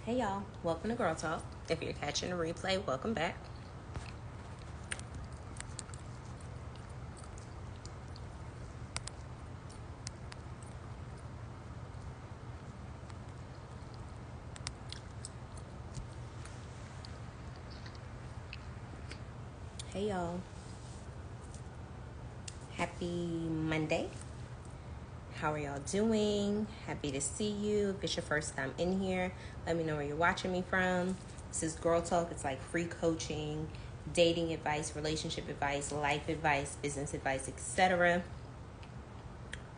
Hey y'all, welcome to Girl Talk. If you're catching a replay, welcome back. Hey y'all, happy Monday. How are y'all doing? Happy to see you. If it's your first time in here, let me know where you're watching me from. This is Girl Talk. It's like free coaching, dating advice, relationship advice, life advice, business advice, etc.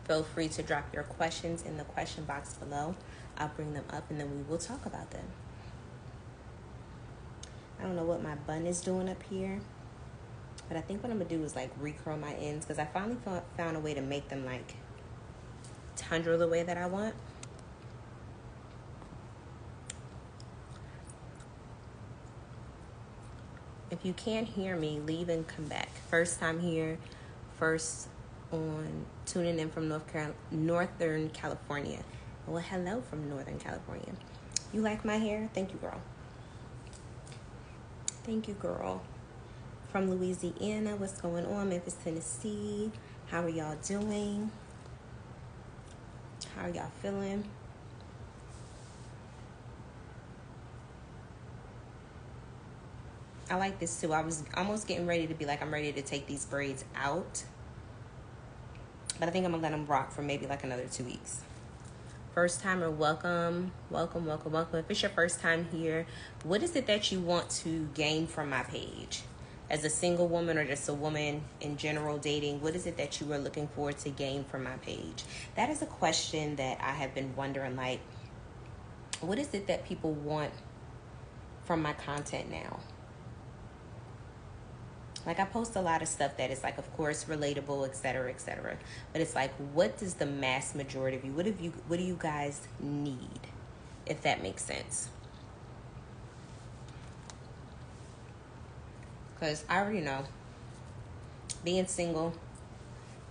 Feel free to drop your questions in the question box below. I'll bring them up and then we will talk about them. I don't know what my bun is doing up here, but I think what I'm going to do is like recurl my ends because I finally found a way to make them like tundra the way that I want. If you can't hear me, leave and come back. First time here, first on tuning in from Northern California. Well, hello from Northern California. You like my hair? Thank you, girl. Thank you, girl. From Louisiana, what's going on? Memphis, Tennessee. How are y'all doing? How are y'all feeling? I like this too. I was almost getting ready to be like, I'm ready to take these braids out. But I think I'm going to let them rock for maybe like another 2 weeks. First timer, welcome. Welcome, welcome, welcome. If it's your first time here, what is it that you want to gain from my page? As a single woman or just a woman in general dating, what is it that you are looking forward to gain from my page? That is a question that I have been wondering, like, what is it that people want from my content now? Like, I post a lot of stuff that is, like, of course, relatable, etc., etc. But it's like, what does the mass majority of you, what do you guys need, if that makes sense? Because I already know, being single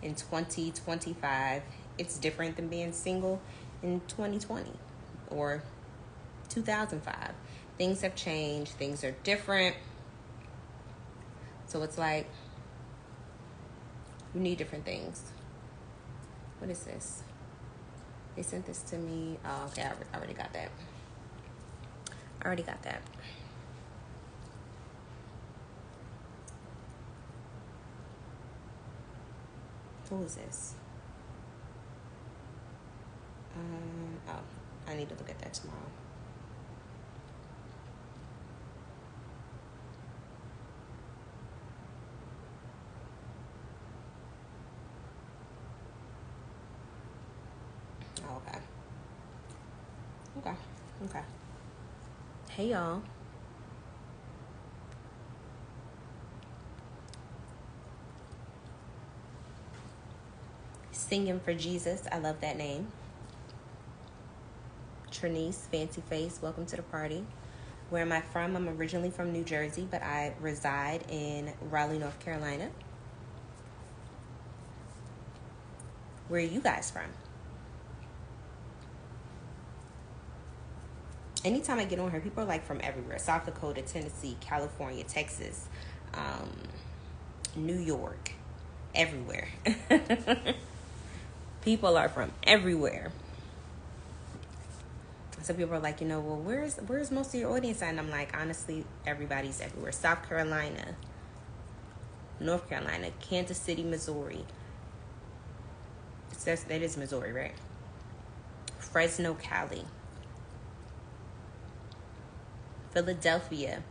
in 2025, it's different than being single in 2020 or 2005. Things have changed. Things are different. So it's like, you need different things. What is this? They sent this to me. Oh, okay. I already got that. Who is this? Oh, I need to look at that tomorrow. Oh, okay. Hey, y'all. Singing for Jesus. I love that name. Trinice, Fancy Face, welcome to the party. Where am I from? I'm originally from New Jersey, but I reside in Raleigh, North Carolina. Where are you guys from? Anytime I get on here, people are like from everywhere. South Dakota, Tennessee, California, Texas, New York, everywhere. People are from everywhere. So people are like, well, where's most of your audience at? And I'm like, honestly, everybody's everywhere. South Carolina, North Carolina, Kansas City, Missouri. That is Missouri, right? Fresno, Cali. Philadelphia.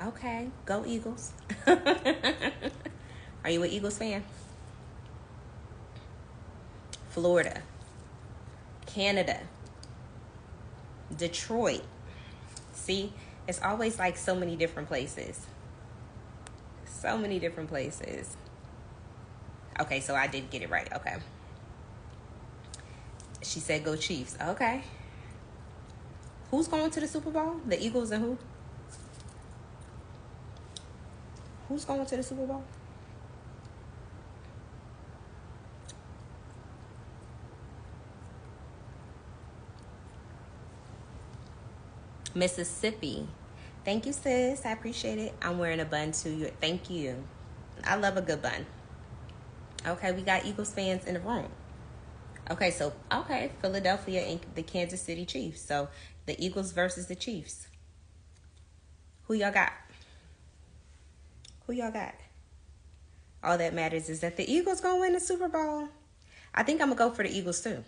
Okay, go Eagles. Are you an Eagles fan? Florida. Canada. Detroit. See, it's always like so many different places. Okay, so I did get it right. Okay. She said go Chiefs. Okay. Who's going to the Super Bowl? The Eagles and who? Who's going to the Super Bowl? Mississippi. Thank you, sis. I appreciate it. I'm wearing a bun too. Thank you. I love a good bun. Okay, we got Eagles fans in the room. Okay, so Philadelphia and the Kansas City Chiefs. So the Eagles versus the Chiefs. Who y'all got? Who y'all got? All that matters is that the Eagles gonna win the Super Bowl. I think I'm gonna go for the Eagles too.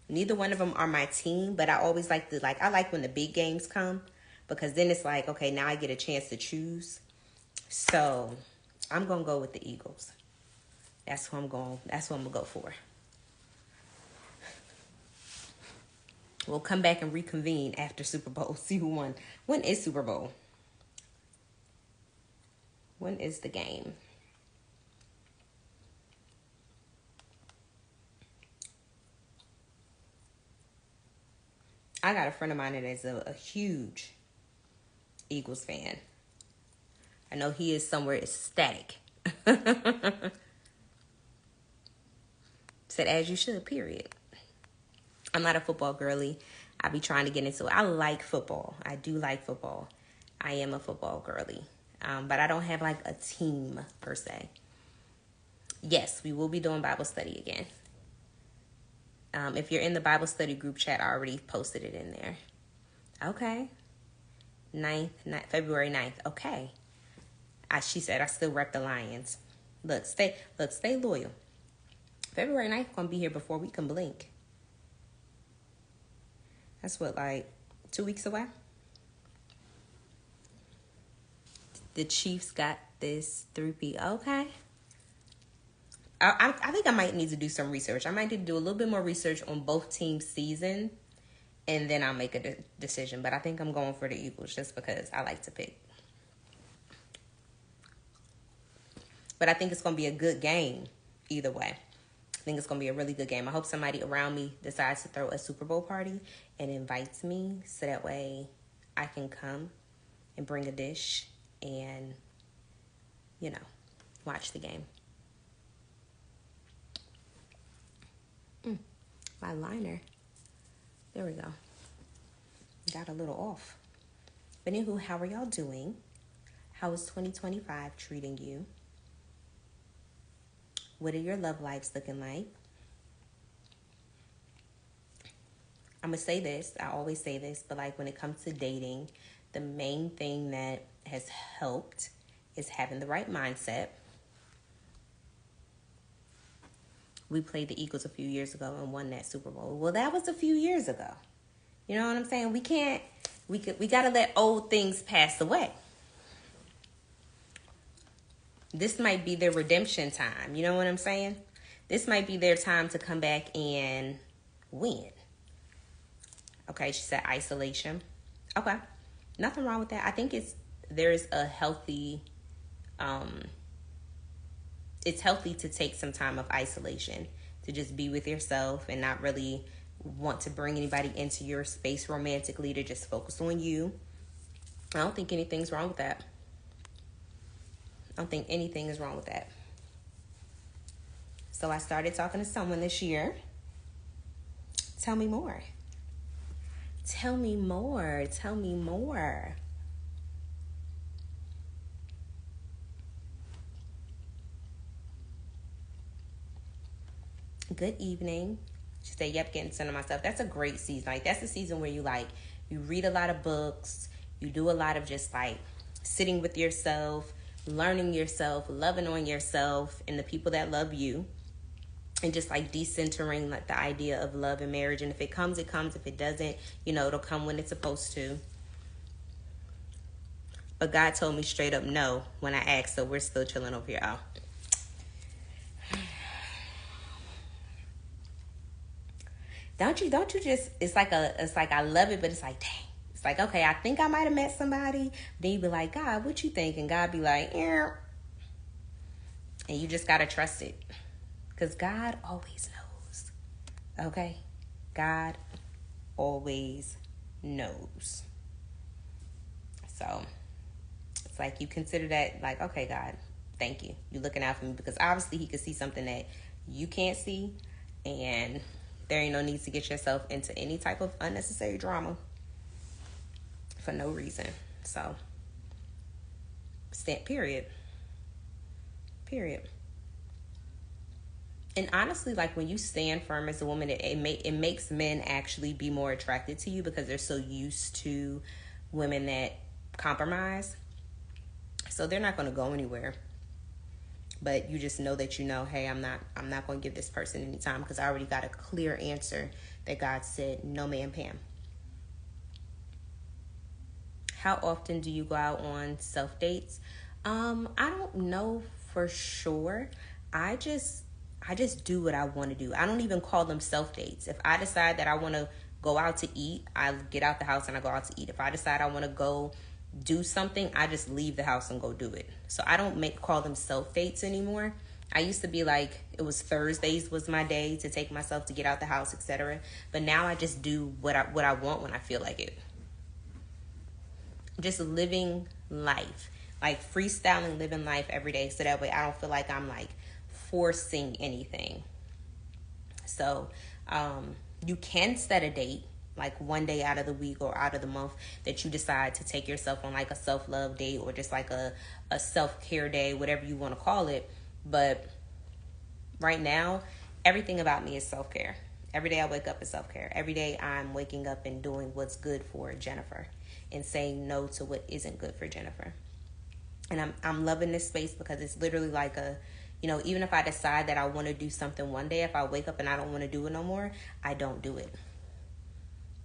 Neither one of them are my team, but I always I like when the big games come, because then it's like, okay, now I get a chance to choose. So I'm gonna go with the Eagles. That's what I'm gonna go for. We'll come back and reconvene after Super Bowl. See who won. When is Super Bowl? When is the game? I got a friend of mine that is a huge Eagles fan. I know he is somewhere ecstatic. Said, as you should, period. I'm not a football girly. I be trying to get into it. I like football. I do like football. I am a football girly. But I don't have like a team per se. Yes, we will be doing Bible study again. If you're in the Bible study group chat, I already posted it in there. Okay. February 9th. Okay. She said, I still rep the Lions. Look, stay loyal. February 9th gonna be here before we can blink. That's what, like 2 weeks away? The Chiefs got this 3P. Okay. I think I might need to do some research. I might need to do a little bit more research on both teams' season, and then I'll make a decision. But I think I'm going for the Eagles just because I like to pick. But I think it's going to be a good game either way. I think it's going to be a really good game. I hope somebody around me decides to throw a Super Bowl party and invites me, so that way I can come and bring a dish and, watch the game. My liner. There we go. Got a little off. But anywho, how are y'all doing? How is 2025 treating you? What are your love lives looking like? I'm going to say this. I always say this, but like when it comes to dating, the main thing that has helped is having the right mindset. We played the Eagles a few years ago and won that Super Bowl. Well, that was a few years ago. You know what I'm saying? We got to let old things pass away. This might be their redemption time. You know what I'm saying? This might be their time to come back and win. Okay, she said isolation. Okay, nothing wrong with that. I think there's a healthy, it's healthy to take some time of isolation, to just be with yourself and not really want to bring anybody into your space romantically, to just focus on you. I don't think anything's wrong with that. I don't think anything is wrong with that. So I started talking to someone this year. Tell me more. Tell me more. Tell me more. Good evening. She said, yep, getting to know myself. That's a great season. Like, that's a season where you read a lot of books. You do a lot of just like sitting with yourself, learning yourself, loving on yourself and the people that love you. And just like decentering like the idea of love and marriage. And if it comes, it comes. If it doesn't, it'll come when it's supposed to. But God told me straight up no when I asked, so we're still chilling over here. Oh. Don't you just, it's like I love it, but it's like, dang. It's like, okay, I think I might have met somebody. Then you be like, God, what you think? And God be like, yeah. And you just got to trust it. Because God always knows. Okay? God always knows. So, it's like you consider that like, okay, God, thank you. You're looking out for me. Because obviously he could see something that you can't see. And There ain't no need to get yourself into any type of unnecessary drama for no reason. So, period. Period. And honestly, like when you stand firm as a woman, it makes men actually be more attracted to you because they're so used to women that compromise. So they're not going to go anywhere. But you just know that hey, I'm not going to give this person any time because I already got a clear answer that God said, no, ma'am, Pam. How often do you go out on self dates? I don't know for sure. I just do what I want to do. I don't even call them self dates. If I decide that I want to go out to eat, I get out the house and I go out to eat. If I decide I want to go do something, I just leave the house and go do it. So I don't call them self dates anymore. I used to be like, it was Thursdays was my day to take myself to get out the house, etc. But now I just do what I want when I feel like it. Just living life, like freestyling, living life every day. So that way I don't feel like I'm like forcing anything. So you can set a date, like one day out of the week or out of the month that you decide to take yourself on, like a self-love day or just like a self-care day, whatever you want to call it. But right now, everything about me is self-care. Every day I wake up is self-care. Every day I'm waking up and doing what's good for Jennifer and saying no to what isn't good for Jennifer. And I'm loving this space because it's literally like even if I decide that I want to do something one day, if I wake up and I don't want to do it no more, I don't do it.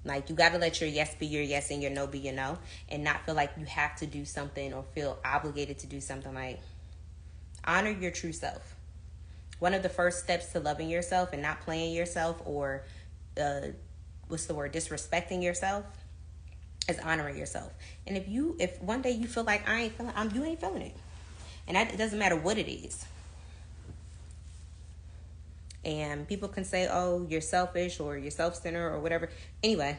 Like, you got to let your yes be your yes and your no be your no, and not feel like you have to do something or feel obligated to do something. Like, honor your true self. One of the first steps to loving yourself and not playing yourself or disrespecting yourself is honoring yourself. And if one day you feel like you ain't feeling it, and it doesn't matter what it is. And people can say, oh, you're selfish or you're self-centered or whatever. Anyway,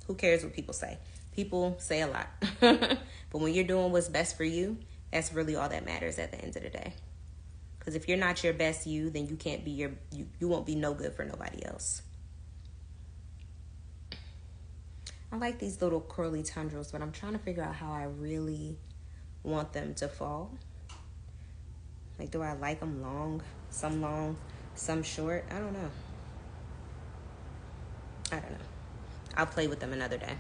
who cares what people say? People say a lot. But when you're doing what's best for you, that's really all that matters at the end of the day. Because if you're not your best you, then you can't be you won't be no good for nobody else. I like these little curly tendrils, but I'm trying to figure out how I really want them to fall. Like, do I like them long, some short? I don't know. I'll play with them another day.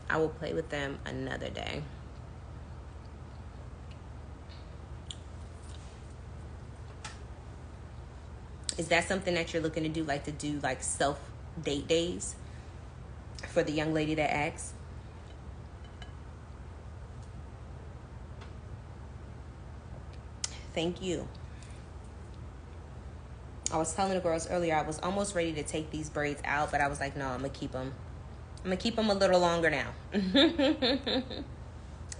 I will play with them another day. Is that something that you're looking to do, like self-date days for the young lady that asked? Thank you. I was telling the girls earlier, I was almost ready to take these braids out, but I was like, no, I'm going to keep them. I'm going to keep them a little longer now.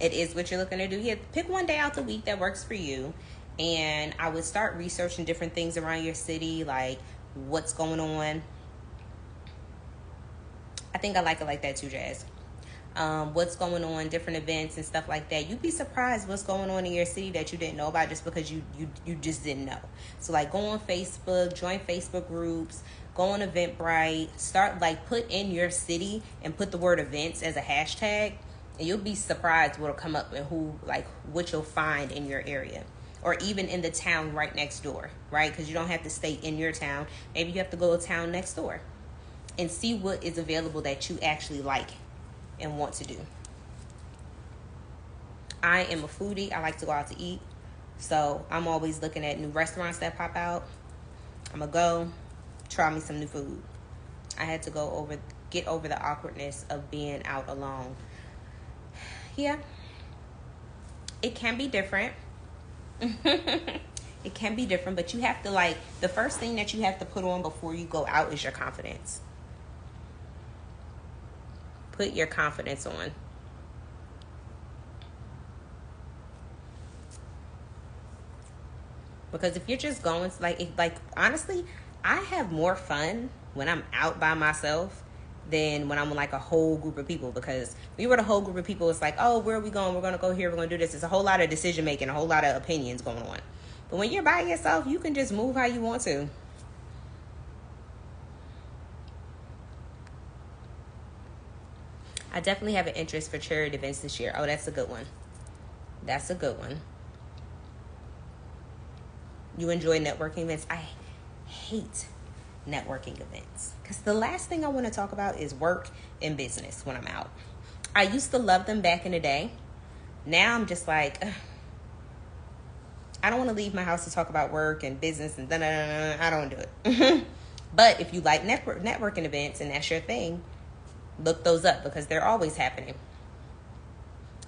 It is what you're looking to do. Yeah, pick one day out the week that works for you. And I would start researching different things around your city, like what's going on. I think I like it like that too, Jazz. What's going on, different events and stuff like that. You'd be surprised what's going on in your city that you didn't know about just because you just didn't know. So like, go on Facebook, join Facebook groups, go on Eventbrite, start put in your city and put the word events as a hashtag, and you'll be surprised what'll come up and what you'll find in your area. Or even in the town right next door, right? Because you don't have to stay in your town. Maybe you have to go to town next door and see what is available that you actually like and want to do. I am a foodie. I like to go out to eat. So I'm always looking at new restaurants that pop out. I'm going to go try me some new food. I had to get over the awkwardness of being out alone. Yeah. It can be different. It can be different, but you have to the first thing that you have to put on before you go out is your confidence. Put your confidence on. Because if you're just going honestly, I have more fun when I'm out by myself than when I'm with a whole group of people. Because when you're with a whole group of people, it's like, oh, where are we going? We're going to go here. We're going to do this. It's a whole lot of decision making, a whole lot of opinions going on. But when you're by yourself, you can just move how you want to. I definitely have an interest for charity events this year. Oh, that's a good one. That's a good one. You enjoy networking events? I hate networking events because the last thing I want to talk about is work and business when I'm out. I used to love them back in the day. Now I'm just like, ugh, I don't want to leave my house to talk about work and business and da-da-da-da. I don't do it. But if you like networking events and that's your thing, look those up because they're always happening.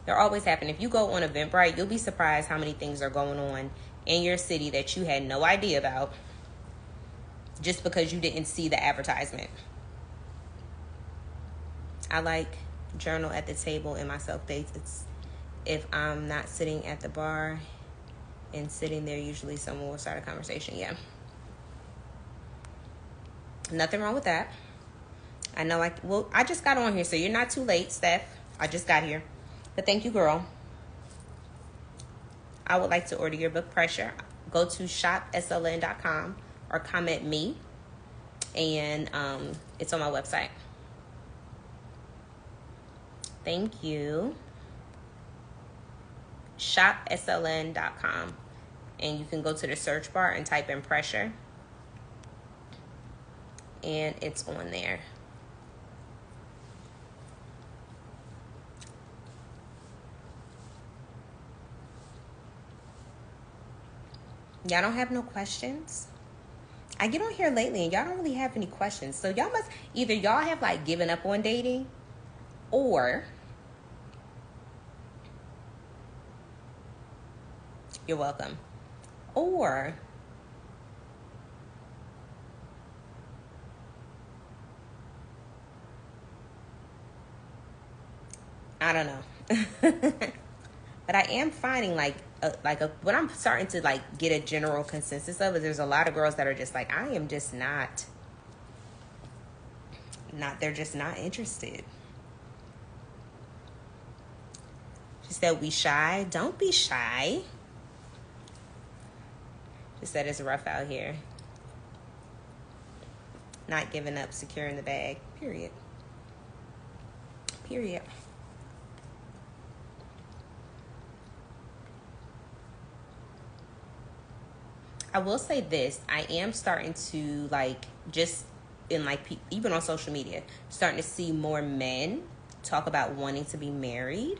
They're always happening. If you go on Eventbrite, you'll be surprised how many things are going on in your city that you had no idea about just because you didn't see the advertisement. I like journal at the table in my self dates. It's if I'm not sitting at the bar and sitting there, usually someone will start a conversation. Yeah. Nothing wrong with that. I know I just got on here, so you're not too late, Steph. I just got here. But thank you, girl. I would like to order your book, Pressure. Go to shopsln.com or comment me, and it's on my website. Thank you. Shopsln.com, and you can go to the search bar and type in Pressure, and it's on there. Y'all don't have no questions? I get on here lately and y'all don't really have any questions. So y'all must, either y'all have like given up on dating, or you're welcome. Or I don't know. But I am finding what I'm starting to like get a general consensus of is there's a lot of girls that are just like, I am just not they're just not interested. She said, we shy. Don't be shy. She said it's rough out here. Not giving up, securing the bag. Period. Period. I will say this. I am starting to just in even on social media, starting to see more men talk about wanting to be married,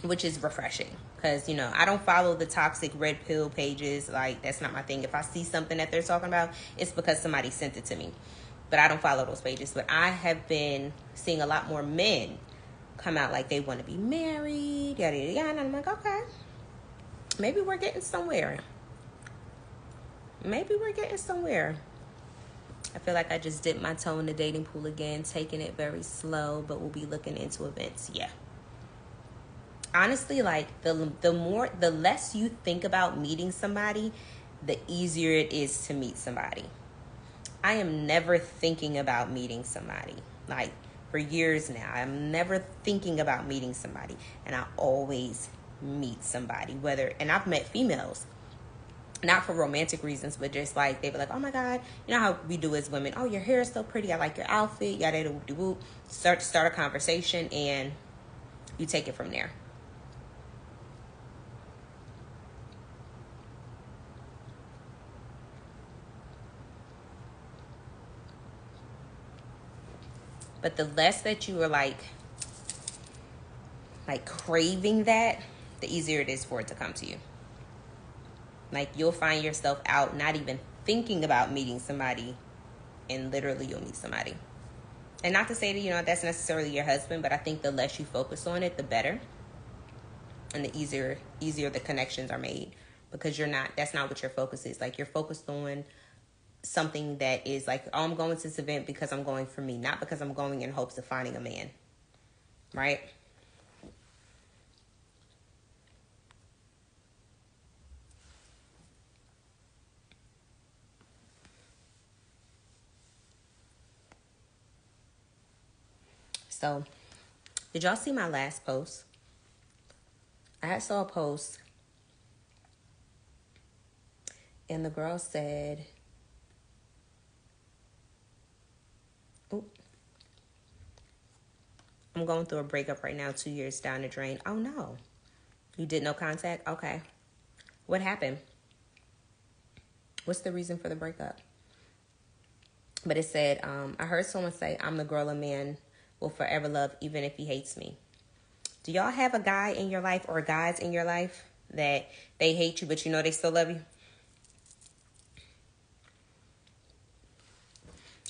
which is refreshing. Because, I don't follow the toxic red pill pages. That's not my thing. If I see something that they're talking about, it's because somebody sent it to me. But I don't follow those pages. But I have been seeing a lot more men come out like they want to be married, yada, yada, yada. And I'm like, okay, maybe we're getting somewhere. Maybe we're getting somewhere. I feel like I just dipped my toe in the dating pool again, taking it very slow, but we'll be looking into events. Yeah. Honestly, the less you think about meeting somebody, the easier it is to meet somebody. I am never thinking about meeting somebody. For years now, I'm never thinking about meeting somebody, and I always meet somebody. And I've met females, not for romantic reasons, but just they be like, oh my God, you know how we do as women, oh, your hair is so pretty, I like your outfit, yada yada whoop. Start a conversation, and you take it from there. But the less that you are craving that, the easier it is for it to come to you. You'll find yourself out not even thinking about meeting somebody, and literally you'll meet somebody. And not to say that, that's necessarily your husband, but I think the less you focus on it, the better. And the easier the connections are made, because that's not what your focus is. You're focused on something that is oh, I'm going to this event because I'm going for me, not because I'm going in hopes of finding a man. Right? So, did y'all see my last post? I saw a post, and the girl said, I'm going through a breakup right now, 2 years down the drain. Oh no. You did no contact? Okay. What happened? What's the reason for the breakup? But it said, I heard someone say, I'm the girl a man will forever love even if he hates me. Do y'all have a guy in your life or guys in your life that they hate you, but you know they still love you?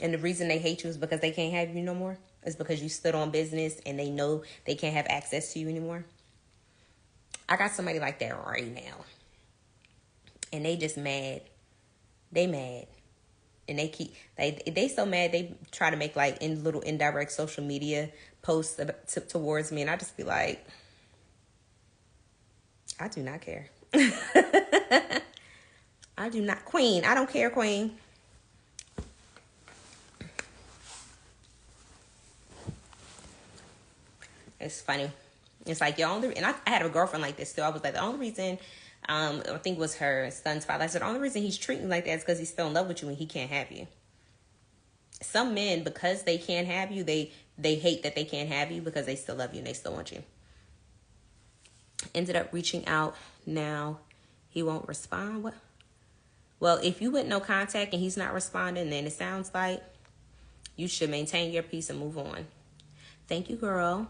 And the reason they hate you is because they can't have you no more? It's because you stood on business and they know they can't have access to you anymore? I got somebody like that right now. And they just mad. They mad. And they so mad they try to make like in little indirect social media posts towards me. And I just be like, I do not care. I do not. Queen, I don't care, queen. It's funny. It's like your only, and I had a girlfriend like this too. I was like, the only reason, I think it was her son's father. I said, the only reason he's treating you like that is because he's still in love with you and he can't have you. Some men, because they can't have you, they hate that they can't have you because they still love you and they still want you. Ended up reaching out. Now he won't respond. What? Well, if you went no contact and he's not responding, then it sounds like you should maintain your peace and move on. Thank you, girl.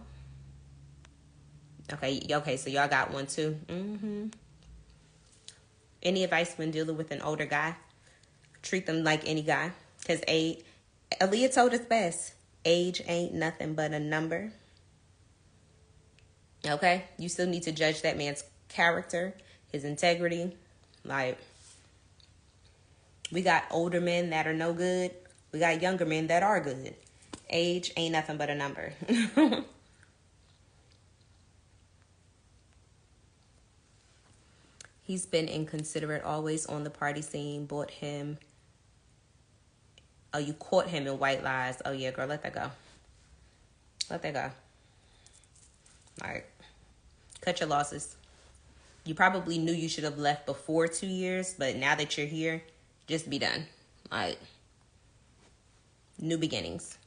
Okay, so y'all got one too. Any advice when dealing with an older guy? Treat them like any guy. Because Aaliyah told us best. Age ain't nothing but a number. Okay? You still need to judge that man's character, his integrity. Like, we got older men that are no good. We got younger men that are good. Age ain't nothing but a number. He's been inconsiderate, always on the party scene, bought him. Oh, you caught him in white lies. Oh, yeah, girl, let that go. Let that go. All right. Cut your losses. You probably knew you should have left before 2 years, but now that you're here, just be done. Like, new beginnings.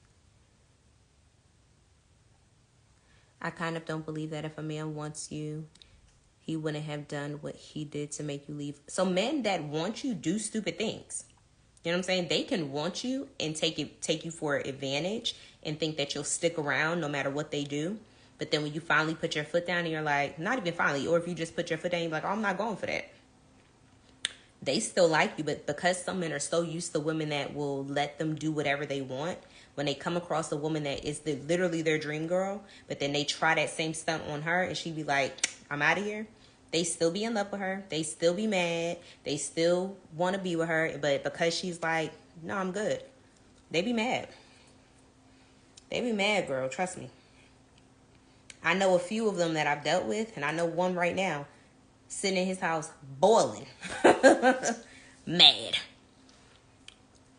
I kind of don't believe that if a man wants you, he wouldn't have done what he did to make you leave. So men that want you do stupid things. You know what I'm saying? They can want you and take you for advantage and think that you'll stick around no matter what they do. But then when you finally put your foot down and you're like, not even finally, or if you just put your foot down and you're like, oh, I'm not going for that. They still like you, but because some men are so used to women that will let them do whatever they want, when they come across a woman that is literally their dream girl, but then they try that same stunt on her and she be like, I'm out of here. They still be in love with her. They still be mad. They still want to be with her. But because she's like, no, I'm good. They be mad. They be mad, girl. Trust me. I know a few of them that I've dealt with, and I know one right now sitting in his house boiling. Mad.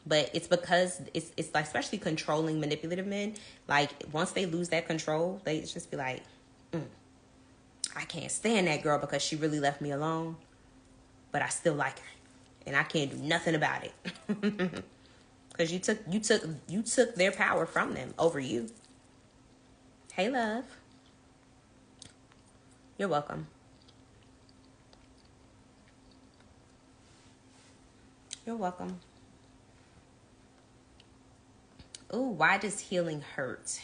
But it's because it's like, especially controlling, manipulative men. Like, once they lose that control, they just be like, I can't stand that girl because she really left me alone, but I still like her, and I can't do nothing about it. Because you took their power from them over you. Hey, love. You're welcome. You're welcome. Ooh, why does healing hurt?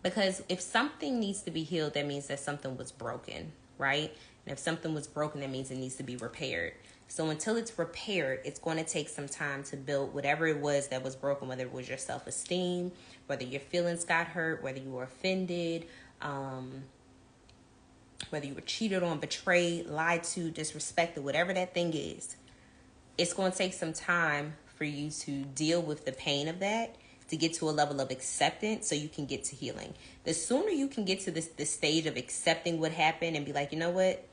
Because if something needs to be healed, that means that something was broken, right? And if something was broken, that means it needs to be repaired. So until it's repaired, it's going to take some time to build whatever it was that was broken, whether it was your self-esteem, whether your feelings got hurt, whether you were offended, whether you were cheated on, betrayed, lied to, disrespected, whatever that thing is. It's going to take some time for you to deal with the pain of that, to get to a level of acceptance so you can get to healing. The sooner you can get to this stage of accepting what happened and be like, you know what?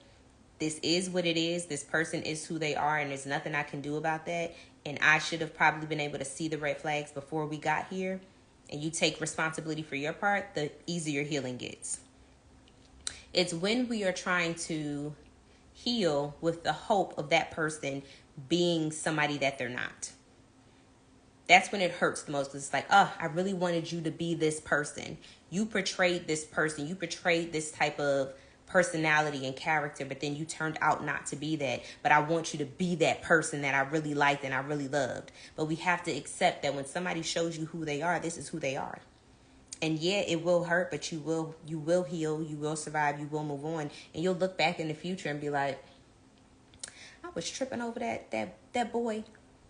This is what it is. This person is who they are, and there's nothing I can do about that. And I should have probably been able to see the red flags before we got here. And you take responsibility for your part, the easier healing gets. It's when we are trying to heal with the hope of that person being somebody that they're not. That's when it hurts the most. It's like, oh, I really wanted you to be this person. You portrayed this person. You portrayed this type of personality and character, but then you turned out not to be that. But I want you to be that person that I really liked and I really loved. But we have to accept that when somebody shows you who they are, this is who they are. And yeah, it will hurt, but you will heal, you will survive, you will move on, and you'll look back in the future and be like, I was tripping over that boy,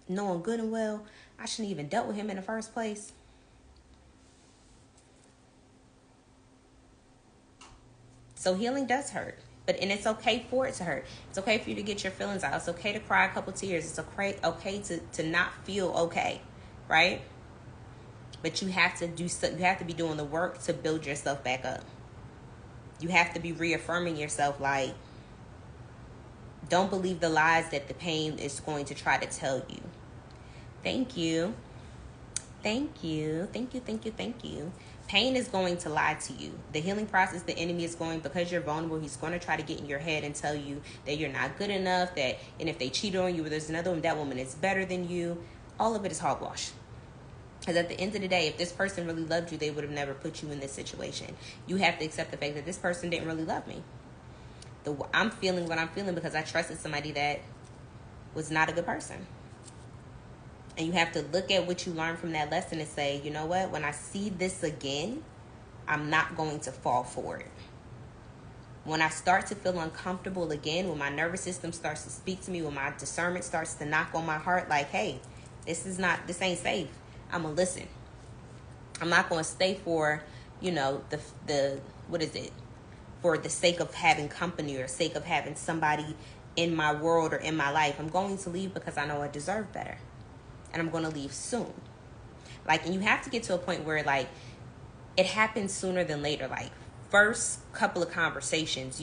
knowing good and well I shouldn't even dealt with him in the first place. So healing does hurt, and it's okay for it to hurt. It's okay for you to get your feelings out. It's okay to cry a couple tears. It's okay to not feel okay, right? But you have to be doing the work to build yourself back up. You have to be reaffirming yourself, like, don't believe the lies that the pain is going to try to tell you. Thank you. Thank you. Thank you. Thank you. Thank you. Pain is going to lie to you. The healing process, the enemy is going, because you're vulnerable, he's going to try to get in your head and tell you that you're not good enough, and if they cheat on you, or there's another one, that woman is better than you. All of it is hogwash. Because at the end of the day, if this person really loved you, they would have never put you in this situation. You have to accept the fact that this person didn't really love me. I'm feeling what I'm feeling because I trusted somebody that was not a good person. And you have to look at what you learned from that lesson and say, you know what? When I see this again, I'm not going to fall for it. When I start to feel uncomfortable again, when my nervous system starts to speak to me, when my discernment starts to knock on my heart, like, hey, this ain't safe. I'm going to listen. I'm not going to stay for, for the sake of having company or sake of having somebody in my world or in my life. I'm going to leave because I know I deserve better. And I'm going to leave soon. And you have to get to a point where, it happens sooner than later. First couple of conversations,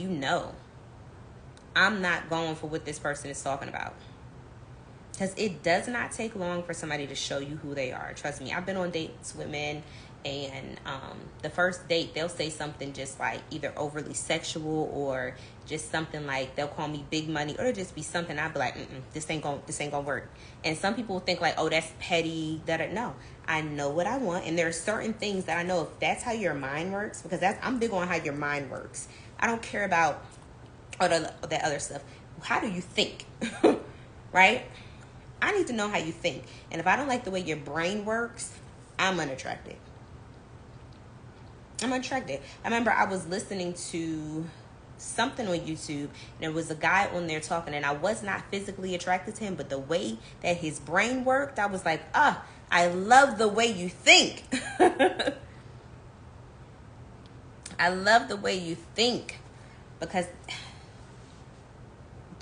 I'm not going for what this person is talking about. Because it does not take long for somebody to show you who they are. Trust me, I've been on dates with men, and the first date, they'll say something just either overly sexual or just something they'll call me big money, or it'll just be something I'll be like, this ain't gonna work. And some people think oh, that's petty. No, I know what I want, and there are certain things that I know if that's how your mind works, because I'm big on how your mind works. I don't care about all that other stuff. How do you think? Right? I need to know how you think. And if I don't like the way your brain works, I'm unattracted. I remember I was listening to something on YouTube, and there was a guy on there talking, and I was not physically attracted to him, but the way that his brain worked, I was like, I love the way you think. I love the way you think, because...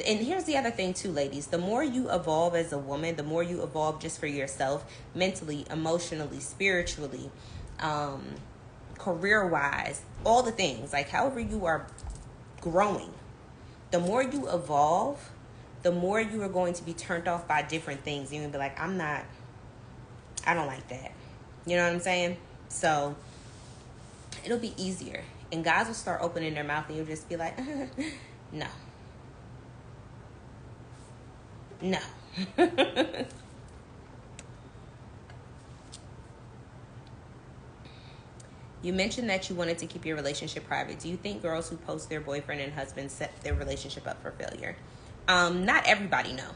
And here's the other thing too, ladies. The more you evolve as a woman, the more you evolve just for yourself, mentally, emotionally, spiritually, career-wise, all the things. However you are growing, the more you evolve, the more you are going to be turned off by different things. You're going to be like, I don't like that. You know what I'm saying? So it'll be easier. And guys will start opening their mouth, and you'll just be like, no. No. You mentioned that you wanted to keep your relationship private. Do you think girls who post their boyfriend and husband set their relationship up for failure? Not everybody, no.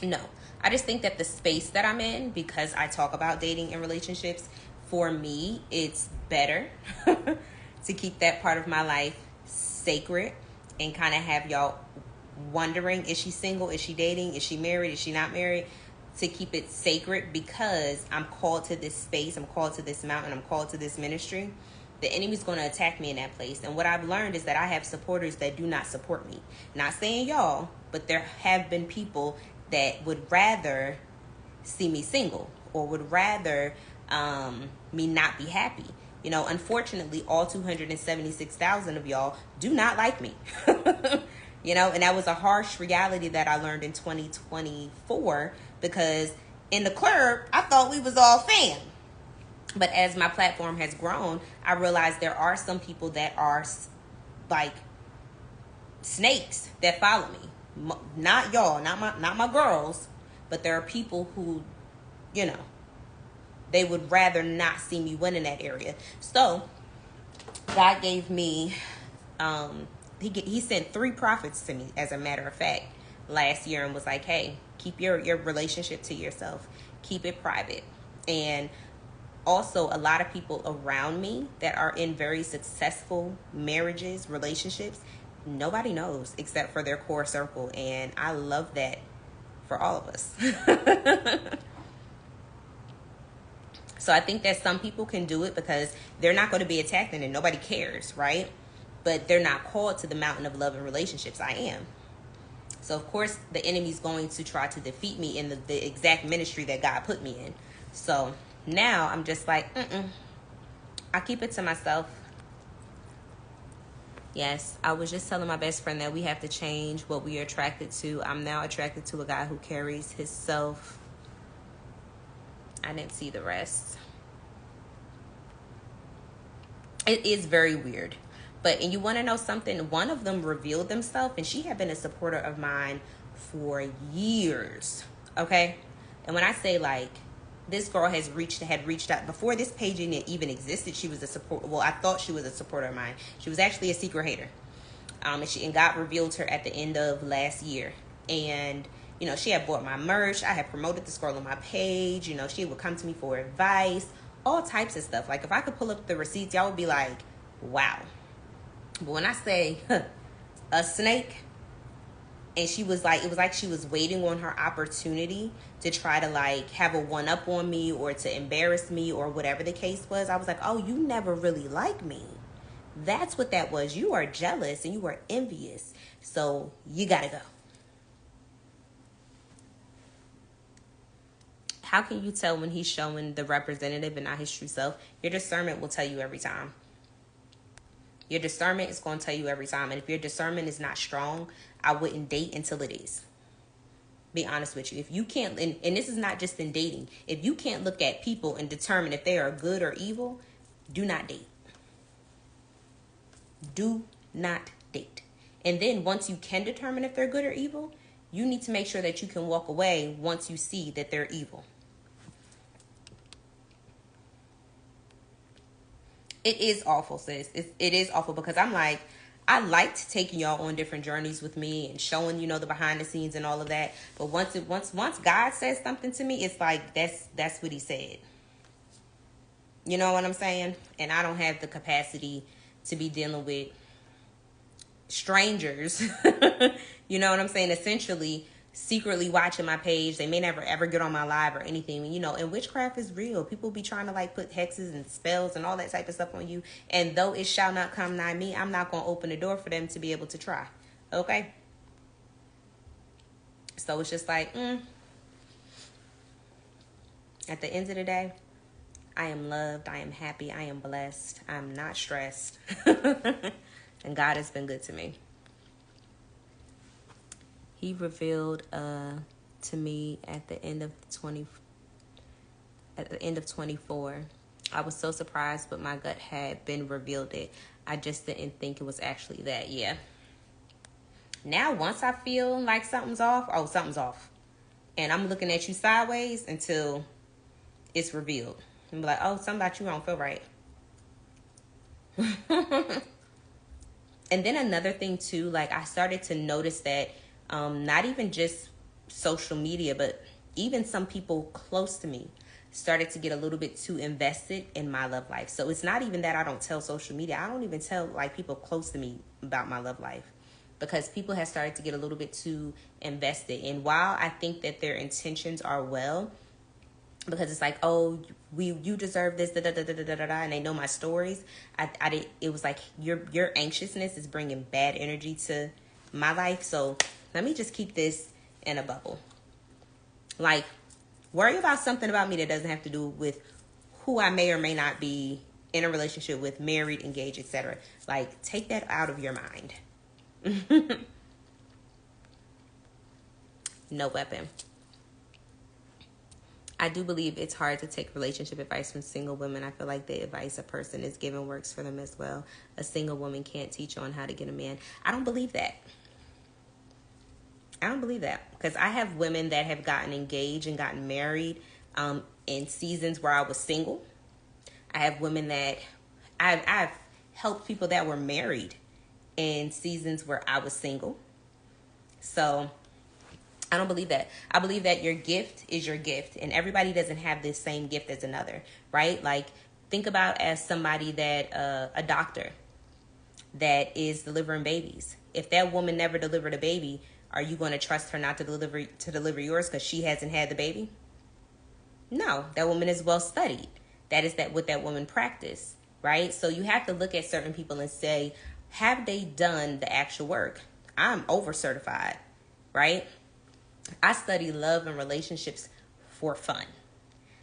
No. I just think that the space that I'm in, because I talk about dating and relationships, for me, it's better to keep that part of my life sacred and kind of have y'all wondering, is she single? Is she dating? Is she married? Is she not married? To keep it sacred, because I'm called to this space. I'm called to this mountain. I'm called to this ministry. The enemy's going to attack me in that place. And what I've learned is that I have supporters that do not support me. Not saying y'all, but there have been people that would rather see me single, or would rather me not be happy. Unfortunately, all 276,000 of y'all do not like me. And that was a harsh reality that I learned in 2024, because in the club, I thought we was all fam. But as my platform has grown, I realized there are some people that are snakes that follow me. Not y'all, not my girls, but there are people who you know, they would rather not see me win in that area. So God gave me, he sent 3 prophets to me, as a matter of fact, last year, and was like, hey, keep your relationship to yourself. Keep it private. And also, a lot of people around me that are in very successful marriages, relationships, nobody knows except for their core circle. And I love that for all of us. So I think that some people can do it because they're not going to be attacked and nobody cares, right? But they're not called to the mountain of love and relationships. I am. So, of course, the enemy's going to try to defeat me in the exact ministry that God put me in. So now I'm just like, I keep it to myself. Yes, I was just telling my best friend that we have to change what we are attracted to. I'm now attracted to a guy who carries himself. I didn't see the rest. It is very weird. But, and you want to know something? One of them revealed themselves, and she had been a supporter of mine for years. Okay? And when I say, like, this girl had reached out before this page even existed. She was a supporter. Well, I thought she was a supporter of mine. She was actually a secret hater. And God revealed her at the end of last year. And, you know, she had bought my merch. I had promoted this girl on my page. You know, she would come to me for advice, all types of stuff. Like, if I could pull up the receipts, y'all would be like, wow. But when I say a snake, and she was like, it was like she was waiting on her opportunity to try to, like, have a one-up on me or to embarrass me or whatever the case was. I was like, oh, you never really liked me. That's what that was. You are jealous and you are envious. So you gotta go. How can you tell when he's showing the representative and not his true self? Your discernment will tell you every time. Your discernment is going to tell you every time. And if your discernment is not strong, I wouldn't date until it is. Be honest with you. If you can't, and this is not just in dating, if you can't look at people and determine if they are good or evil, do not date. Do not date. And then once you can determine if they're good or evil, you need to make sure that you can walk away once you see that they're evil. It is awful, sis. It is awful because I'm like, I liked taking y'all on different journeys with me and showing, you know, the behind the scenes and all of that. But once God says something to me, it's like that's what he said. You know what I'm saying? And I don't have the capacity to be dealing with strangers. You know what I'm saying? Essentially secretly watching my page. They may never ever get on my live or anything, you know. And witchcraft is real. People be trying to, like, put hexes and spells and all that type of stuff on you, and though it shall not come nigh me, I'm not going to open the door for them to be able to try. Okay? So it's just like, at the end of the day, I am loved, I am happy, I am blessed, I'm not stressed. And God has been good to me. He revealed to me at the end of 24. I was so surprised, but my gut had been revealed it. I just didn't think it was actually that. Yeah. Now, once I feel like something's off, something's off. And I'm looking at you sideways until it's revealed. And be like, oh, something about you don't feel right. And then another thing too, like, I started to notice that not even just social media, but even some people close to me started to get a little bit too invested in my love life. So it's not even that I don't tell social media. I don't even tell, like, people close to me about my love life, because people have started to get a little bit too invested. And while I think that their intentions are well, because it's like, oh, you deserve this, and they know my stories. It was like your anxiousness is bringing bad energy to my life. So let me just keep this in a bubble. Like, worry about something about me that doesn't have to do with who I may or may not be in a relationship with, married, engaged, etc. Like, take that out of your mind. No weapon. I do believe it's hard to take relationship advice from single women. I feel like the advice a person is given works for them as well. A single woman can't teach on how to get a man. I don't believe that. I don't believe that, because I have women that have gotten engaged and gotten married in seasons where I was single. I have women that I've helped people that were married in seasons where I was single. So I don't believe that. I believe that your gift is your gift, and everybody doesn't have this same gift as another, right? Like, think about as somebody that a doctor that is delivering babies. If that woman never delivered a baby, are you going to trust her not to deliver yours because she hasn't had the baby? No, that woman is well studied. That is what that woman practiced, right? So you have to look at certain people and say, have they done the actual work? I'm over certified, right? I study love and relationships for fun.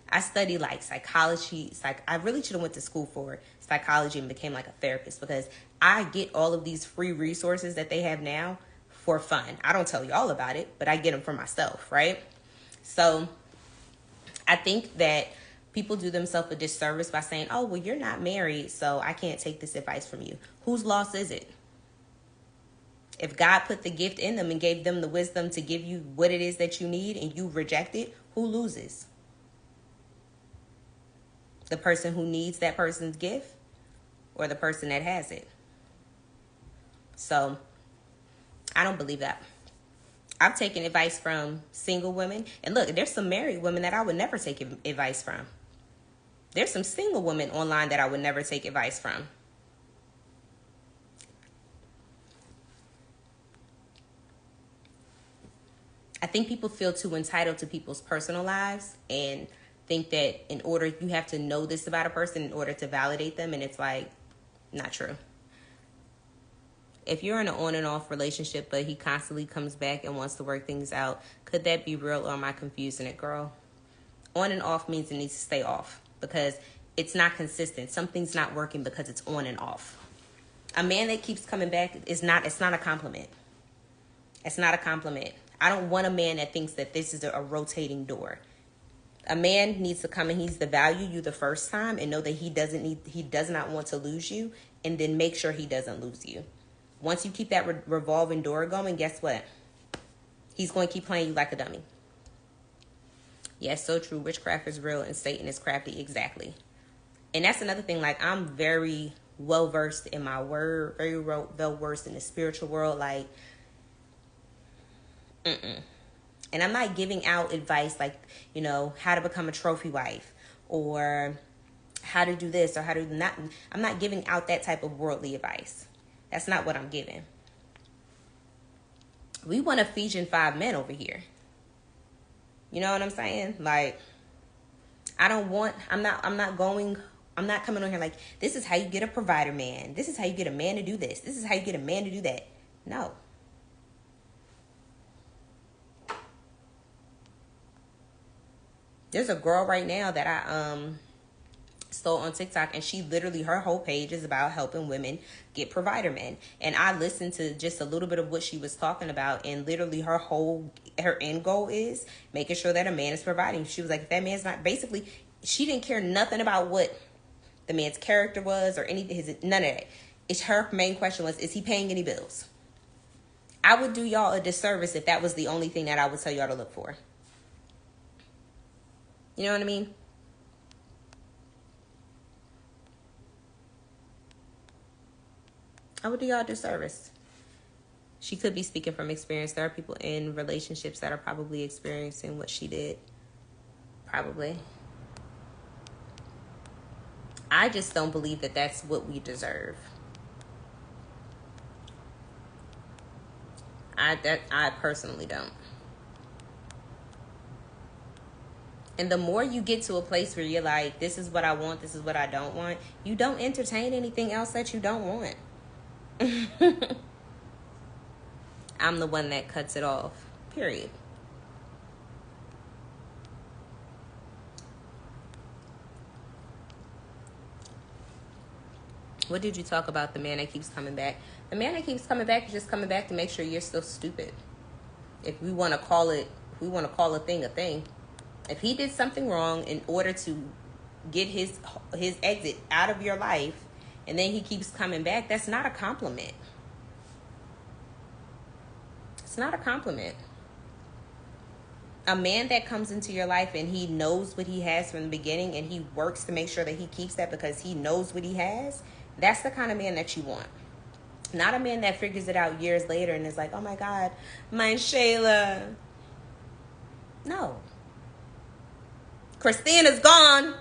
I study like psychology. I really should have went to school for psychology and became like a therapist, because I get all of these free resources that they have now for fun. I don't tell you all about it, but I get them for myself, right? So I think that people do themselves a disservice by saying, oh, well, you're not married, so I can't take this advice from you. Whose loss is it? If God put the gift in them and gave them the wisdom to give you what it is that you need and you reject it, who loses? The person who needs that person's gift, or the person that has it? So I don't believe that. I've taken advice from single women. And look, there's some married women that I would never take advice from. There's some single women online that I would never take advice from. I think people feel too entitled to people's personal lives and think that in order, you have to know this about a person in order to validate them. And it's like, not true. If you're in an on and off relationship, but he constantly comes back and wants to work things out, could that be real, or am I confusing it, girl? On and off means it needs to stay off, because it's not consistent. Something's not working because it's on and off. A man that keeps coming back it's not a compliment. It's not a compliment. I don't want a man that thinks that this is a rotating door. A man needs to come and he needs to value you the first time and know that he does not want to lose you, and then make sure he doesn't lose you. Once you keep that revolving door going, guess what? He's going to keep playing you like a dummy. Yes, so true. Witchcraft is real and Satan is crafty. Exactly. And that's another thing. Like, I'm very well versed in my word, very well versed in the spiritual world. Like, And I'm not giving out advice like, how to become a trophy wife, or how to do this, or how to not. I'm not giving out that type of worldly advice. That's not what I'm giving. We want Ephesians 5 men over here. You know what I'm saying? Like, I'm not coming on here like, this is how you get a provider man. This is how you get a man to do this. This is how you get a man to do that. No. There's a girl right now that I saw on TikTok, and she literally, her whole page is about helping women get provider men. And I listened to just a little bit of what she was talking about, and literally her end goal is making sure that a man is providing. She was like, if that man's not, basically, she didn't care nothing about what the man's character was or anything, none of that. It's her main question was, is he paying any bills? I would do y'all a disservice if that was the only thing that I would tell y'all to look for. You know what I mean? I would do y'all a disservice. She could be speaking from experience. There are people in relationships that are probably experiencing what she did. Probably. I just don't believe that that's what we deserve. I personally don't. And the more you get to a place where you're like, this is what I want, this is what I don't want, you don't entertain anything else that you don't want. I'm the one that cuts it off. Period. What did you talk about? The man that keeps coming back. The man that keeps coming back is just coming back to make sure you're still stupid. If we want to call a thing a thing. If he did something wrong in order to get his exit out of your life, and then he keeps coming back, that's not a compliment. It's not a compliment. A man that comes into your life and he knows what he has from the beginning and he works to make sure that he keeps that because he knows what he has, that's the kind of man that you want. Not a man that figures it out years later and is like, oh my God, my Shayla. No. Christina's gone.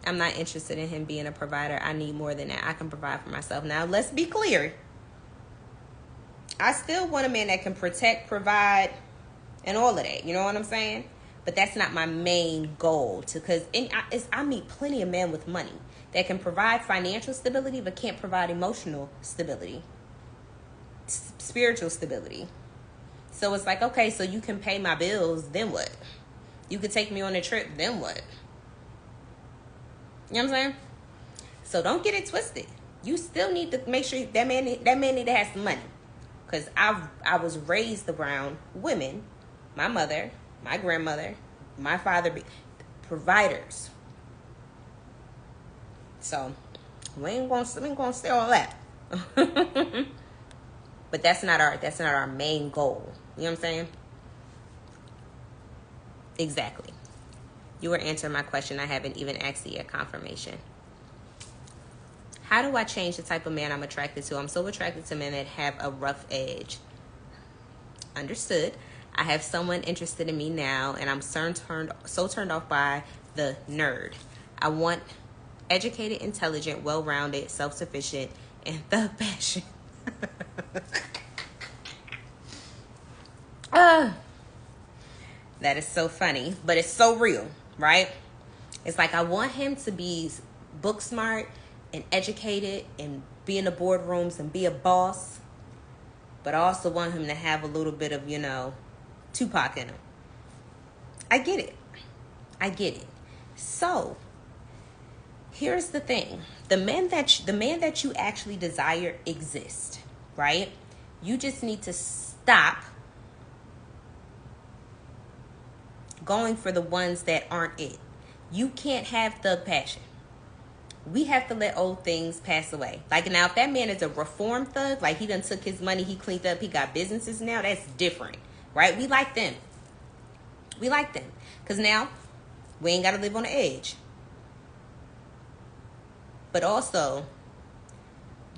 I'm not interested in him being a provider. I need more than that. I can provide for myself. Now, let's be clear. I still want a man that can protect, provide, and all of that. You know what I'm saying? But that's not my main goal. Because I meet plenty of men with money that can provide financial stability but can't provide emotional stability, spiritual stability. So it's like, okay, so you can pay my bills, then what? You could take me on a trip, then what? You know what I'm saying? So don't get it twisted. You still need to make sure that man need to have some money. Because I was raised around women, my mother, my grandmother, my father, providers. So we ain't gonna say all that. But that's not our main goal. You know what I'm saying? Exactly. You were answering my question. I haven't even asked you yet. Confirmation. How do I change the type of man I'm attracted to? I'm so attracted to men that have a rough edge. Understood. I have someone interested in me now, and I'm so turned off by the nerd. I want educated, intelligent, well-rounded, self-sufficient, and the passion. That is so funny, but it's so real, right? It's like I want him to be book smart and educated and be in the boardrooms and be a boss, but I also want him to have a little bit of, Tupac in him. I get it. So here's the thing: the man that you actually desire exists, right? You just need to stop going for the ones that aren't it. You can't have thug passion. We have to let old things pass away. Like now, if that man is a reformed thug, like he done took his money, he cleaned up, he got businesses now, that's different, right? We like them. Because now, we ain't got to live on the edge. But also,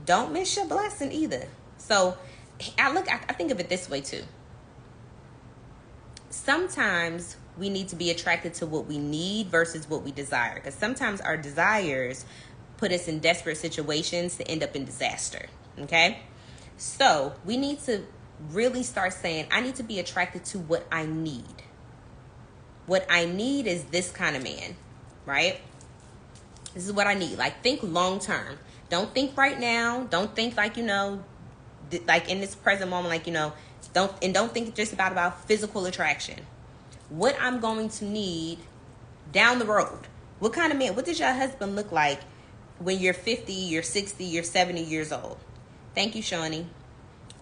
don't miss your blessing either. So, I think of it this way too. Sometimes we need to be attracted to what we need versus what we desire. Because sometimes our desires put us in desperate situations to end up in disaster. Okay? So we need to really start saying, I need to be attracted to what I need. What I need is this kind of man. Right? This is what I need. Like, think long term. Don't think right now. Don't think like, like in this present moment, like, don't think just about physical attraction. What I'm going to need down the road. What kind of man? What does your husband look like when you're 50, you're 60, you're 70 years old? Thank you, Shawnee.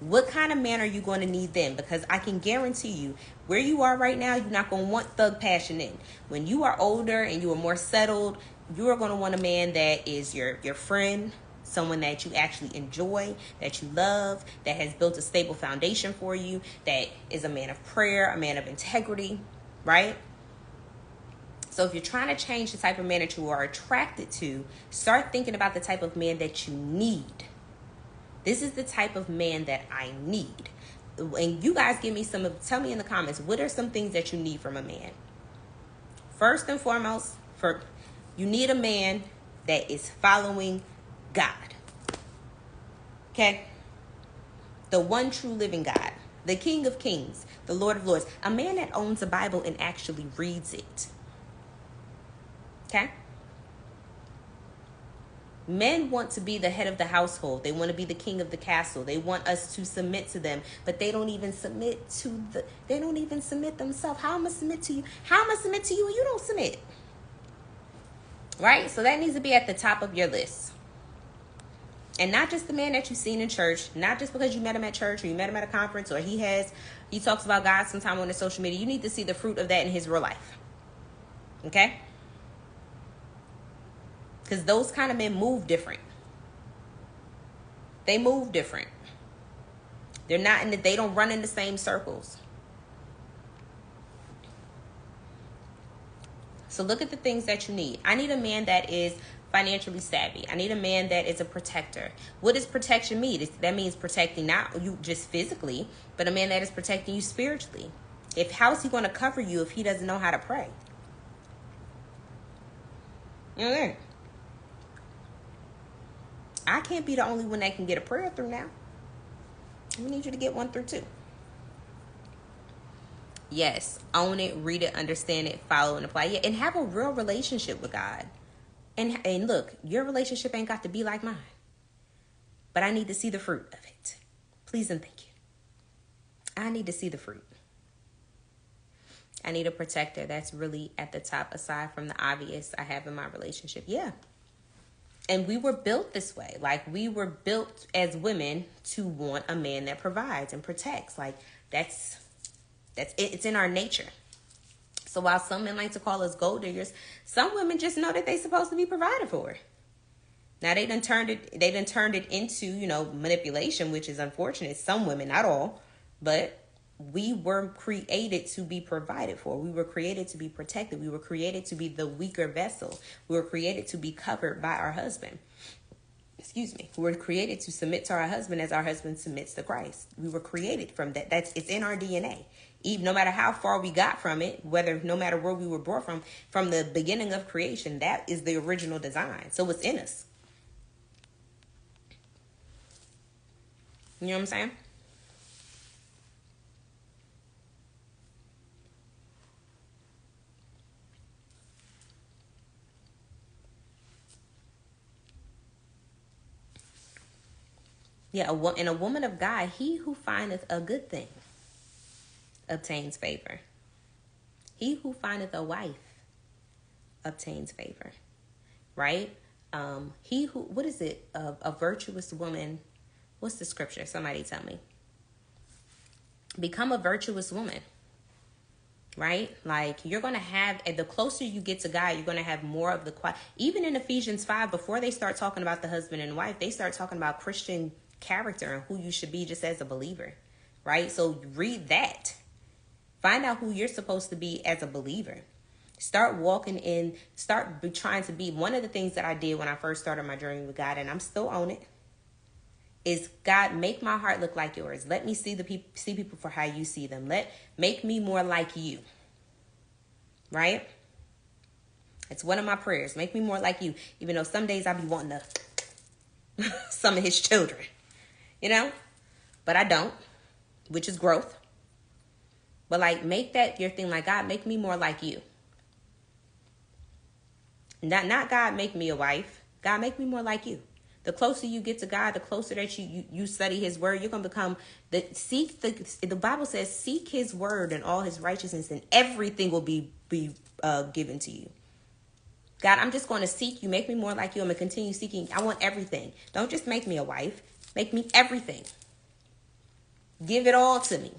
What kind of man are you going to need then? Because I can guarantee you, where you are right now, you're not going to want thug passion in. When you are older and you are more settled, you are going to want a man that is your friend, someone that you actually enjoy, that you love, that has built a stable foundation for you, that is a man of prayer, a man of integrity, right? So if you're trying to change the type of man that you are attracted to, start thinking about the type of man that you need. This is the type of man that I need. And you guys tell me in the comments, what are some things that you need from a man? First and foremost, you need a man that is following God. Okay? The one true living God. The King of Kings. The Lord of Lords. A man that owns a Bible and actually reads it. Okay? Men want to be the head of the household. They want to be the king of the castle. They want us to submit to them, but they don't even submit themselves. How am I submit to you? How am I submit to you when you don't submit? Right? So that needs to be at the top of your list. And not just the man that you've seen in church, not just because you met him at church or you met him at a conference or he talks about God sometime on his social media. You need to see the fruit of that in his real life. Okay? Because those kind of men move different. They move different. They don't run in the same circles. So look at the things that you need. I need a man that is financially savvy. I need a man that is a protector. What does protection mean? That means protecting not you just physically, but a man that is protecting you spiritually. How is he going to cover you if he doesn't know how to pray? Okay. I can't be the only one that can get a prayer through now. We need you to get one through too. Yes, own it, read it, understand it, follow and apply it, and have a real relationship with God. And look, your relationship ain't got to be like mine, but I need to see the fruit of it. Please and thank you. I need to see the fruit. I need a protector. That's really at the top, aside from the obvious I have in my relationship. Yeah. And we were built this way. Like, we were built as women to want a man that provides and protects. Like, that's it. It's in our nature. So while some men like to call us gold diggers, some women just know that they're supposed to be provided for. Now they done turned it into, manipulation, which is unfortunate. Some women, not all, but we were created to be provided for. We were created to be protected. We were created to be the weaker vessel. We were created to be covered by our husband. We were created to submit to our husband as our husband submits to Christ. We were created from that. It's in our DNA. Even no matter how far we got from it, no matter where we were brought from the beginning of creation, that is the original design. So it's in us. You know what I'm saying? Yeah, and a woman of God, he who findeth a good thing obtains favor. He who findeth a wife obtains favor, right? What is it? A virtuous woman. What's the scripture? Somebody tell me. Become a virtuous woman, right? Like, you're going to have, the closer you get to God, you're going to have more of the even in Ephesians 5, before they start talking about the husband and wife, they start talking about Christian character and who you should be just as a believer, right? So read that. Find out who you're supposed to be as a believer. Start trying to be. One of the things that I did when I first started my journey with God, and I'm still on it, is, God, make my heart look like yours. Let me see people for how you see them. Make me more like you. Right? It's one of my prayers. Make me more like you. Even though some days I be wanting some of his children, but I don't, which is growth. But like, make that your thing. Like, God, make me more like you. Not God, make me a wife. God, make me more like you. The closer you get to God, the closer that you study his word, you're going to become the Bible says, seek his word and all his righteousness, and everything will be given to you. God, I'm just going to seek you. Make me more like you. I'm going to continue seeking. I want everything. Don't just make me a wife. Make me everything. Give it all to me.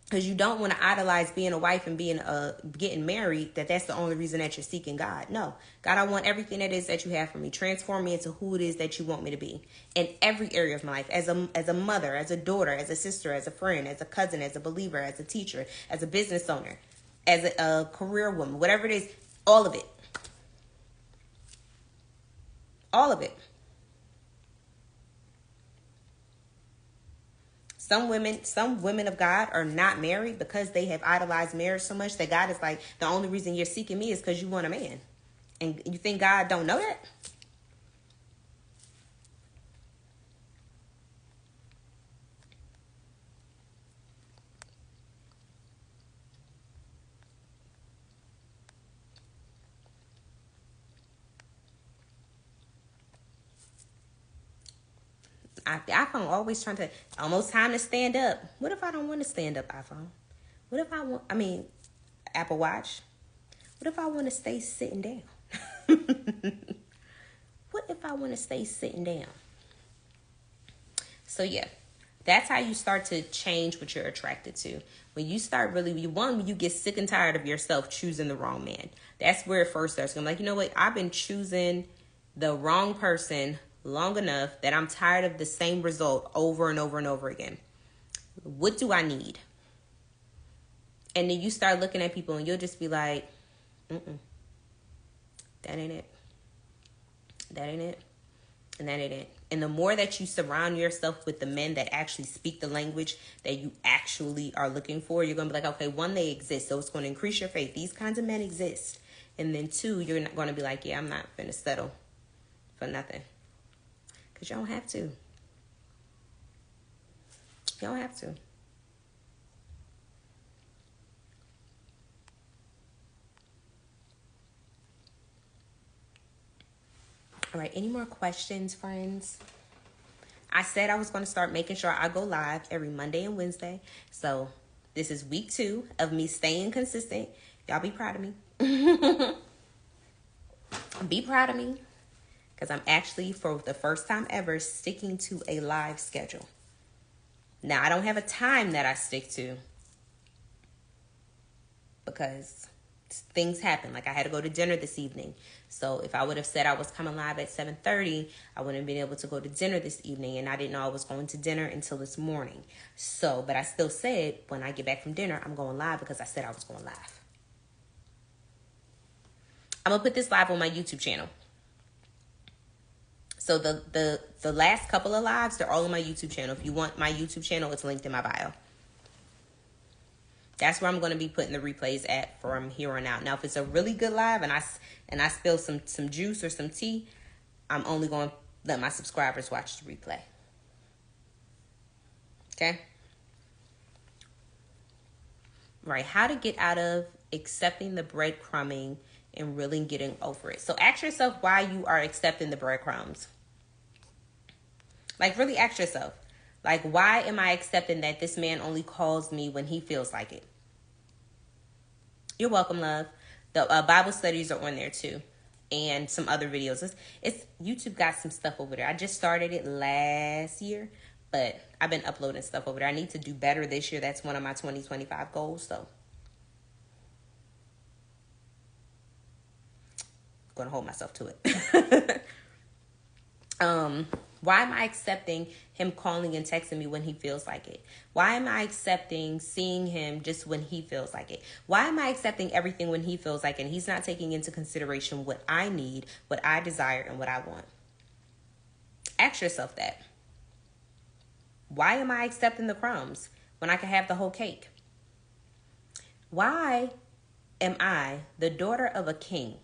Because you don't want to idolize being a wife and getting married, that's the only reason that you're seeking God. No. God, I want everything that is that you have for me. Transform me into who it is that you want me to be in every area of my life. As a mother, as a daughter, as a sister, as a friend, as a cousin, as a believer, as a teacher, as a business owner, as a career woman, whatever it is, all of it. All of it. Some women of God are not married because they have idolized marriage so much that God is like, the only reason you're seeking me is because you want a man. And you think God don't know that? iPhone always trying to, almost time to stand up. What if I don't want to stand up, iPhone? What if Apple Watch? What if I want to stay sitting down? What if I want to stay sitting down? So yeah, that's how you start to change what you're attracted to. When you start when you get sick and tired of yourself choosing the wrong man. That's where it first starts. I'm like, you know what? I've been choosing the wrong person long enough that I'm tired of the same result over and over and over again. What do I need? And then you start looking at people and you'll just be like, Mm-mm. That ain't it. That ain't it. And that ain't it. And the more that you surround yourself with the men that actually speak the language that you actually are looking for, you're going to be like, okay, one, they exist. So it's going to increase your faith. These kinds of men exist. And then two, you're not going to be like, yeah, I'm not going to settle for nothing. Because you don't have to. You don't have to. All right, any more questions, friends? I said I was going to start making sure I go live every Monday and Wednesday. So this is week 2 of me staying consistent. Y'all be proud of me. Be proud of me. Because I'm actually, for the first time ever, sticking to a live schedule. Now, I don't have a time that I stick to. Because things happen. Like I had to go to dinner this evening. So if I would have said I was coming live at 7:30, I wouldn't have been able to go to dinner this evening. And I didn't know I was going to dinner until this morning. So, but I still said when I get back from dinner, I'm going live because I said I was going live. I'm going to put this live on my YouTube channel. So the last couple of lives, they're all on my YouTube channel. If you want my YouTube channel, it's linked in my bio. That's where I'm going to be putting the replays at from here on out. Now, if it's a really good live and I spill some juice or some tea, I'm only going to let my subscribers watch the replay. Okay? Right. How to get out of accepting the breadcrumbing and really getting over it. So ask yourself why you are accepting the breadcrumbs. Like, really ask yourself. Like, why am I accepting that this man only calls me when he feels like it? You're welcome, love. The Bible studies are on there, too. And some other videos. It's YouTube got some stuff over there. I just started it last year. But I've been uploading stuff over there. I need to do better this year. That's one of my 2025 goals. So, I'm going to hold myself to it. Why am I accepting him calling and texting me when he feels like it? Why am I accepting seeing him just when he feels like it? Why am I accepting everything when he feels like it? And he's not taking into consideration what I need, what I desire, and what I want. Ask yourself that. Why am I accepting the crumbs when I can have the whole cake? Why am I the daughter of a king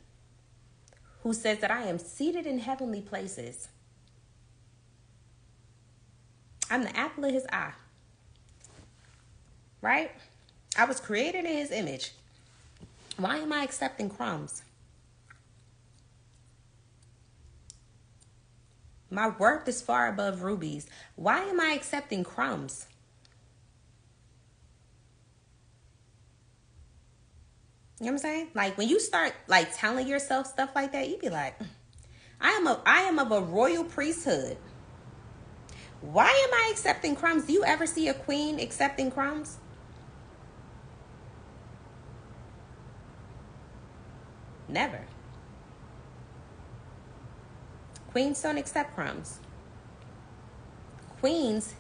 who says that I am seated in heavenly places? I'm the apple of his eye. Right? I was created in his image. Why am I accepting crumbs? My worth is far above rubies. Why am I accepting crumbs? You know what I'm saying? Like, when you start like telling yourself stuff like that, you be like, I am of a royal priesthood. Why am I accepting crumbs? Do you ever see a queen accepting crumbs? Never. Queens don't accept crumbs. Queens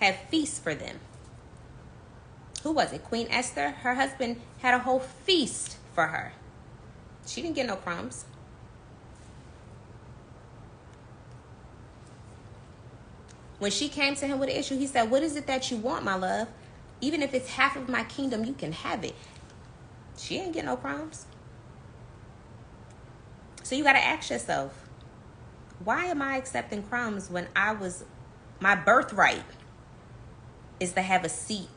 have feasts for them. Who was it? Queen Esther? Her husband had a whole feast for her. She didn't get no crumbs. When she came to him with an issue, he said, what is it that you want, my love? Even if it's half of my kingdom, you can have it. She ain't get no crumbs. So you got to ask yourself, why am I accepting crumbs when my birthright is to have a seat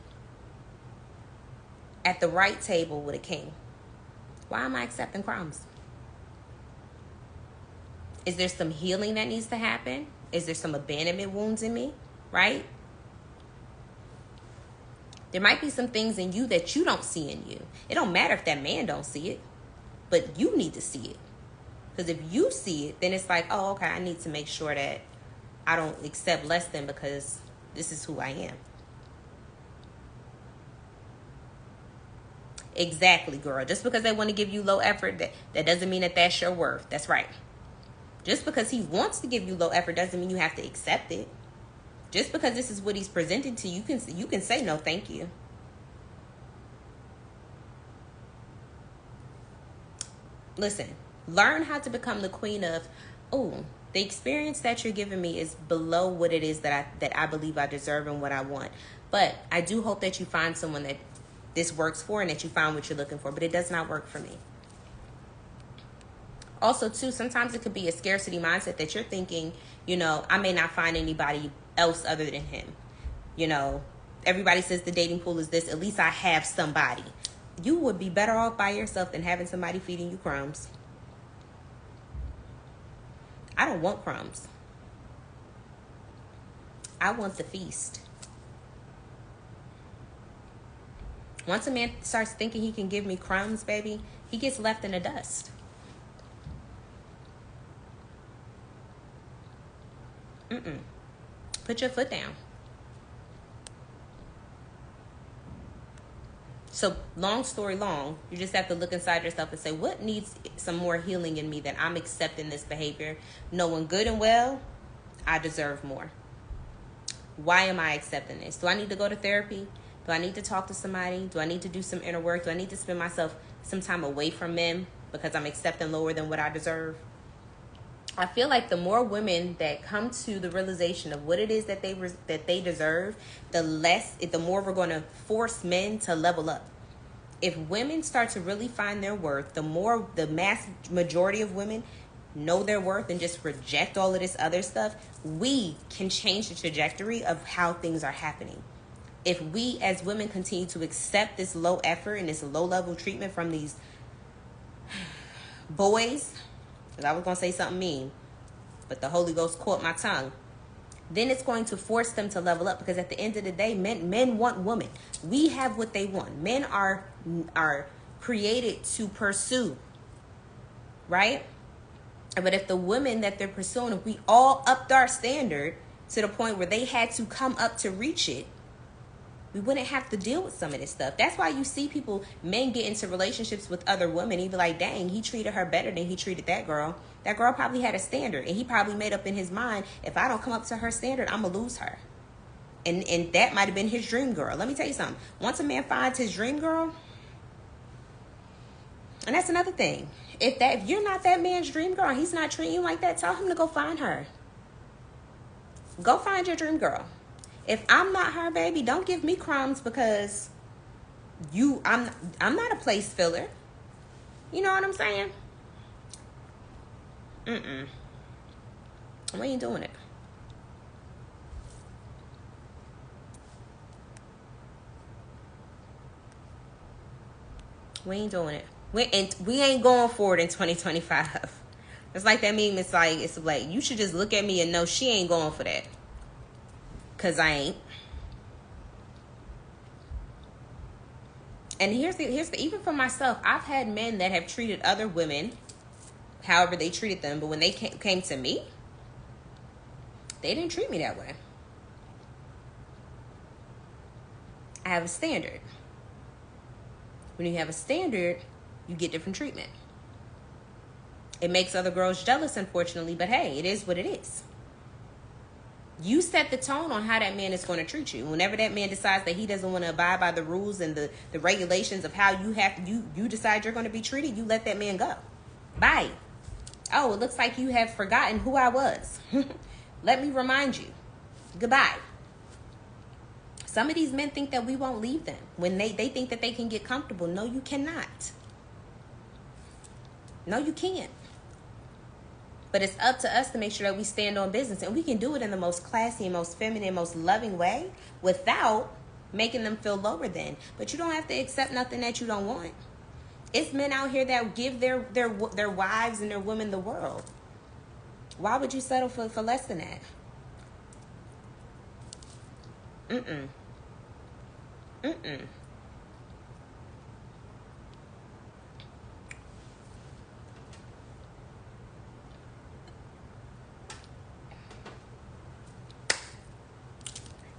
at the right table with a king? Why am I accepting crumbs? Is there some healing that needs to happen? Is there some abandonment wounds in me? Right? There might be some things in you that you don't see in you. It don't matter if that man don't see it, but you need to see it. Because if you see it, then it's like, oh, okay, I need to make sure that I don't accept less than because this is who I am. Exactly, girl. Just because they want to give you low effort, that doesn't mean that that's your worth. That's right. Just because he wants to give you low effort doesn't mean you have to accept it. Just because this is what he's presenting to you, you can say no, thank you. Listen, learn how to become the queen of, oh, the experience that you're giving me is below what it is that I believe I deserve and what I want. But I do hope that you find someone that this works for and that you find what you're looking for. But it does not work for me. Also, too, sometimes it could be a scarcity mindset that you're thinking, I may not find anybody else other than him. Everybody says the dating pool is this. At least I have somebody. You would be better off by yourself than having somebody feeding you crumbs. I don't want crumbs. I want the feast. Once a man starts thinking he can give me crumbs, baby, he gets left in the dust. Put your foot down. So, long story long, you just have to look inside yourself and say, what needs some more healing in me that I'm accepting this behavior, knowing good and well, I deserve more. Why am I accepting this? Do I need to go to therapy? Do I need to talk to somebody? Do I need to do some inner work? Do I need to spend myself some time away from men because I'm accepting lower than what I deserve? I feel like the more women that come to the realization of what it is that they deserve, the more we're going to force men to level up. If women start to really find their worth, the more the mass majority of women know their worth and just reject all of this other stuff, we can change the trajectory of how things are happening. If we as women continue to accept this low effort and this low level treatment from these boys, because I was going to say something mean, but the Holy Ghost caught my tongue, then it's going to force them to level up, because at the end of the day, men want women. We have what they want. Men are created to pursue, right? But if the women that they're pursuing, if we all upped our standard to the point where they had to come up to reach it, we wouldn't have to deal with some of this stuff. That's why you see men get into relationships with other women. He'd be like, dang, he treated her better than he treated that girl. That girl probably had a standard, and he probably made up in his mind, if I don't come up to her standard, I'm going to lose her. And that might have been his dream girl. Let me tell you something. Once a man finds his dream girl, and that's another thing. If you're not that man's dream girl, he's not treating you like that, tell him to go find her. Go find your dream girl. If I'm not her, baby, don't give me crumbs because I'm not a place filler. You know what I'm saying? We ain't doing it. We ain't doing it. We ain't going forward in 2025. It's like that meme. It's like you should just look at me and know she ain't going for that. Cause I ain't. And here's the even for myself, I've had men that have treated other women however they treated them, but when they came to me, they didn't treat me that way. I have a standard. When you have a standard, you get different treatment. It makes other girls jealous, unfortunately, but hey, it is what it is. You set the tone on how that man is going to treat you. Whenever that man decides that he doesn't want to abide by the rules and the regulations of how you decide you're going to be treated, you let that man go. Bye. Oh, it looks like you have forgotten who I was. Let me remind you. Goodbye. Some of these men think that we won't leave them when they think that they can get comfortable. No, you cannot. No, you can't. But it's up to us to make sure that we stand on business. And we can do it in the most classy and most feminine, most loving way without making them feel lower than. But you don't have to accept nothing that you don't want. It's men out here that give their wives and their women the world. Why would you settle for less than that?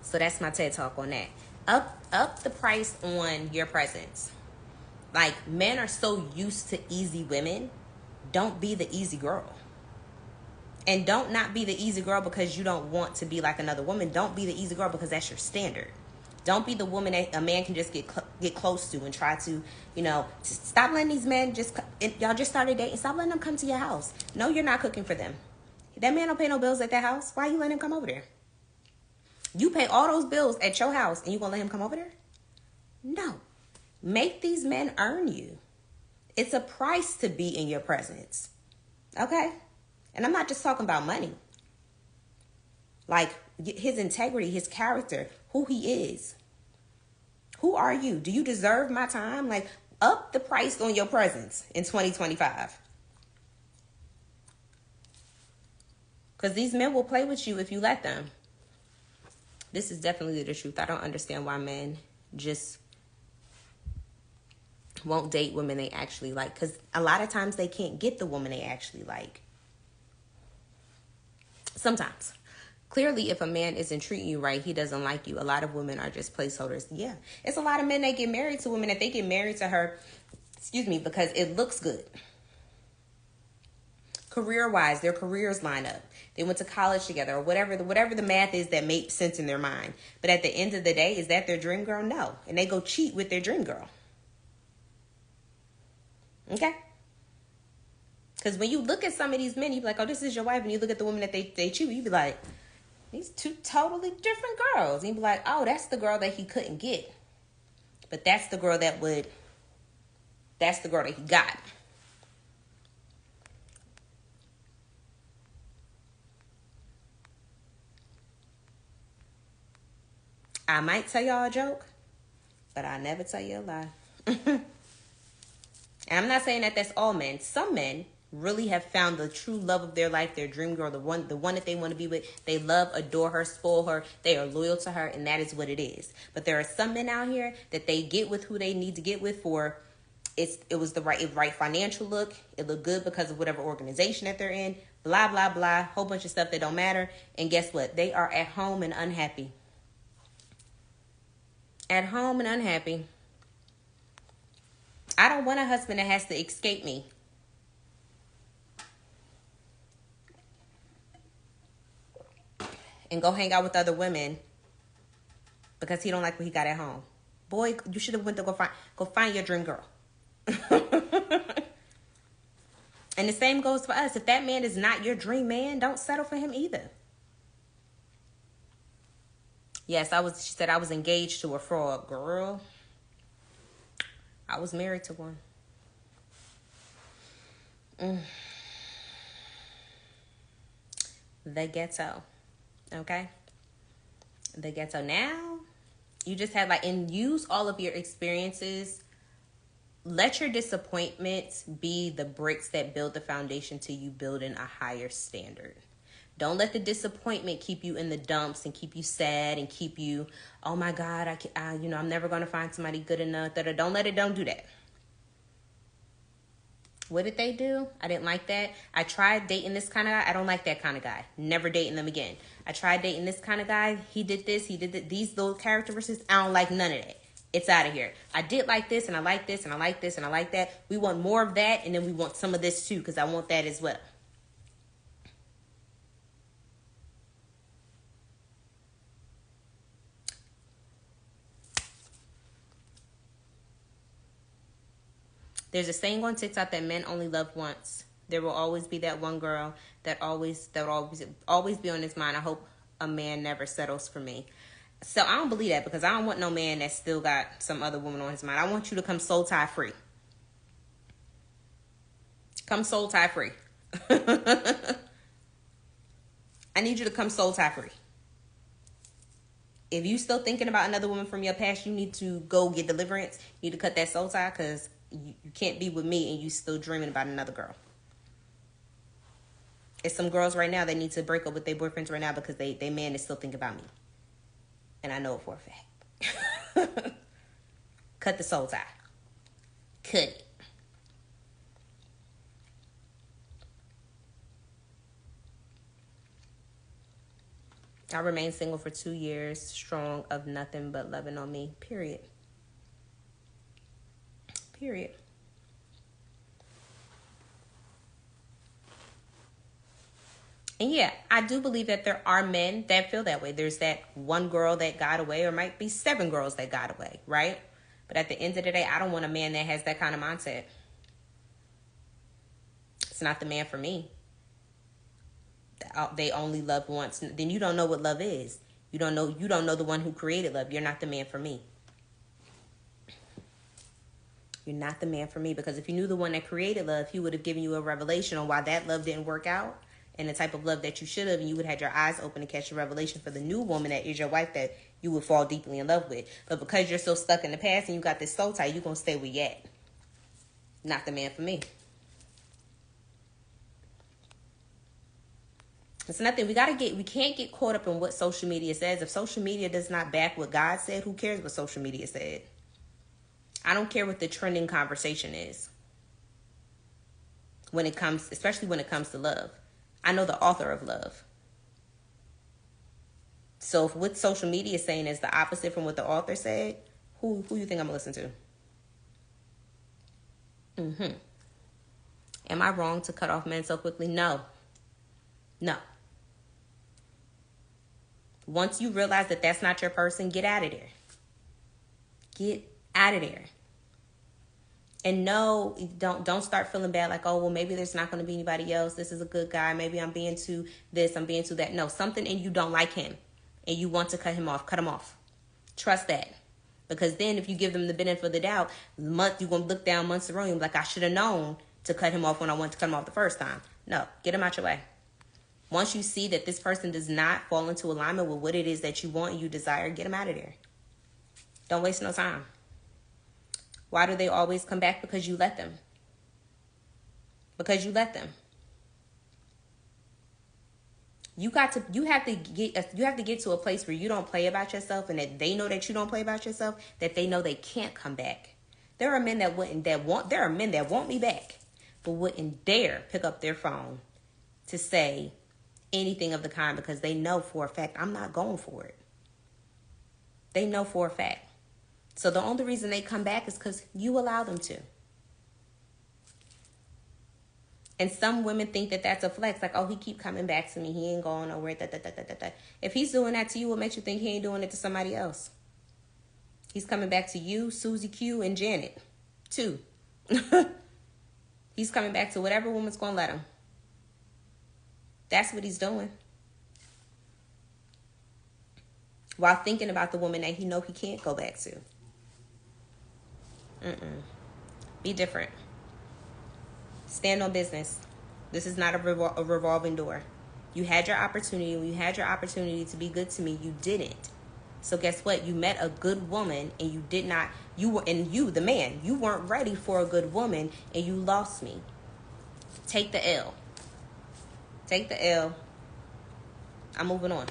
So that's my TED Talk on that. Up the price on your presence. Like, men are so used to easy women. Don't be the easy girl. And don't not be the easy girl because you don't want to be like another woman. Don't be the easy girl because that's your standard. Don't be the woman that a man can just get close to and try to, stop letting these men y'all just started dating. Stop letting them come to your house. No, you're not cooking for them. That man don't pay no bills at that house. Why you letting him come over there? You pay all those bills at your house and you gonna let him come over there? No. Make these men earn you. It's a price to be in your presence. Okay? And I'm not just talking about money. Like his integrity, his character, who he is. Who are you? Do you deserve my time? Like, up the price on your presence in 2025. Because these men will play with you if you let them. This is definitely the truth. I don't understand why men just won't date women they actually like. Because a lot of times they can't get the woman they actually like. Sometimes. Clearly, if a man isn't treating you right, he doesn't like you. A lot of women are just placeholders. Yeah. It's a lot of men that get married to women that they get married to her, because it looks good. Career-wise, their careers line up. They went to college together or whatever the math is that makes sense in their mind. But at the end of the day, is that their dream girl? No. And they go cheat with their dream girl. Okay? Because when you look at some of these men, you be like, oh, this is your wife. And you look at the woman that they cheat with, you be like, these two totally different girls. And you be like, oh, that's the girl that he couldn't get. But that's the girl that he got. I might tell y'all a joke, but I never tell you a lie. And I'm not saying that that's all men. Some men really have found the true love of their life, their dream girl, the one that they want to be with. They love, adore her, spoil her. They are loyal to her, and that is what it is. But there are some men out here that they get with who they need to get with for it was the right financial look. It looked good because of whatever organization that they're in. Blah, blah, blah. Whole bunch of stuff that don't matter. And guess what? They are at home and unhappy. At home and unhappy. I don't want a husband that has to escape me. And go hang out with other women because he don't like what he got at home. Boy, you should have went to go find your dream girl. And the same goes for us. If that man is not your dream man, don't settle for him either. Yes, she said I was engaged to a fraud. Girl, I was married to one. The ghetto. Okay? The ghetto. Now, you just have and use all of your experiences. Let your disappointments be the bricks that build the foundation to you building a higher standard. Don't let the disappointment keep you in the dumps and keep you sad and keep you, oh my God, I'm never going to find somebody good enough. Don't do that. What did they do? I didn't like that. I tried dating this kind of guy. I don't like that kind of guy. Never dating them again. I tried dating this kind of guy. He did this. He did that. These little characteristics. I don't like none of that. It's out of here. I did like this and I like this and I like this and I like that. We want more of that and then we want some of this too because I want that as well. There's a saying on TikTok that men only love once. There will always be that one girl that will always be on his mind. I hope a man never settles for me. So I don't believe that because I don't want no man that still got some other woman on his mind. I want you to come soul tie free. Come soul tie free. I need you to come soul tie free. If you still thinking about another woman from your past, you need to go get deliverance. You need to cut that soul tie because you can't be with me and you still dreaming about another girl. There's some girls right now that need to break up with their boyfriends right now because they man is still thinking about me. And I know it for a fact. Cut the soul tie. Cut it. I remained single for 2 years, strong of nothing but loving on me. Period. Period. And yeah, I do believe that there are men that feel that way. There's that one girl that got away, or might be 7 girls that got away, right? But at the end of the day, I don't want a man that has that kind of mindset. It's not the man for me. They only love once. Then you don't know what love is. You don't know the one who created love. You're not the man for me. You're not the man for me, because if you knew the one that created love, he would have given you a revelation on why that love didn't work out, and the type of love that you should have, and you would have had your eyes open to catch a revelation for the new woman that is your wife that you would fall deeply in love with. But because you're so stuck in the past and you got this soul tie, you're going to stay where you at. Not the man for me. It's nothing. We can't get caught up in what social media says. If social media does not back what God said, who cares what social media said? I don't care what the trending conversation is. Especially when it comes to love. I know the author of love. So if what social media is saying is the opposite from what the author said, who you think I'm going to listen to? Am I wrong to cut off men so quickly? No. Once you realize that that's not your person, get out of there. Get out of there. And no, don't start feeling bad like, oh, well, maybe there's not going to be anybody else. This is a good guy. Maybe I'm being too this, I'm being too that. No, something in you don't like him and you want to cut him off. Trust that. Because then if you give them the benefit of the doubt, you're going to look down months around and be like, I should have known to cut him off when I wanted to cut him off the first time. No, get him out your way. Once you see that this person does not fall into alignment with what it is that you want and you desire, get him out of there. Don't waste no time. Why do they always come back? Because you let them. You have to get to a place where you don't play about yourself, and that they know that you don't play about yourself, that they know they can't come back. There are men that want me back, but wouldn't dare pick up their phone to say anything of the kind, because they know for a fact I'm not going for it. They know for a fact. So the only reason they come back is because you allow them to. And some women think that that's a flex. Like, oh, he keep coming back to me. He ain't going nowhere. If he's doing that to you, what makes you think he ain't doing it to somebody else? He's coming back to you, Susie Q, and Janet, too. He's coming back to whatever woman's going to let him. That's what he's doing. While thinking about the woman that he know he can't go back to. Be different. Stand on business. This is not a revolving door. You had your opportunity. When you had your opportunity to be good to me, you didn't. So guess what? You met a good woman and you did not. The man, you weren't ready for a good woman and you lost me. Take the L. Take the L. I'm moving on.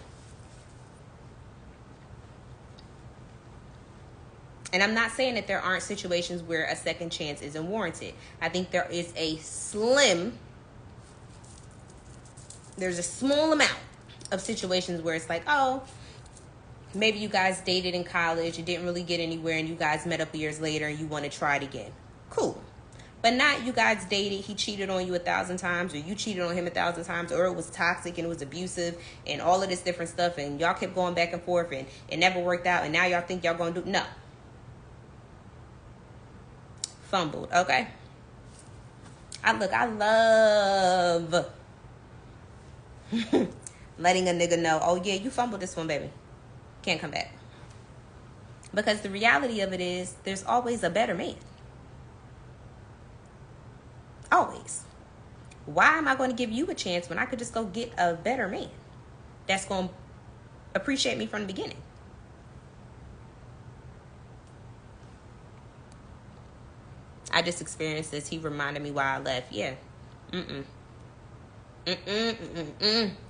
And I'm not saying that there aren't situations where a second chance isn't warranted. I think there's a small amount of situations where it's like, oh, maybe you guys dated in college, it didn't really get anywhere, and you guys met up years later and you want to try it again. Cool. But not you guys dated, he cheated on you 1,000 times, or you cheated on him 1,000 times, or it was toxic and it was abusive and all of this different stuff, and y'all kept going back and forth and it never worked out, and now y'all think y'all going to do... No. Fumbled, okay? I love letting a nigga know, oh yeah, you fumbled this one, baby. Can't come back. Because the reality of it is, there's always a better man. Always. Why am I going to give you a chance when I could just go get a better man that's going to appreciate me from the beginning? I just experienced this. He reminded me why I left. Yeah.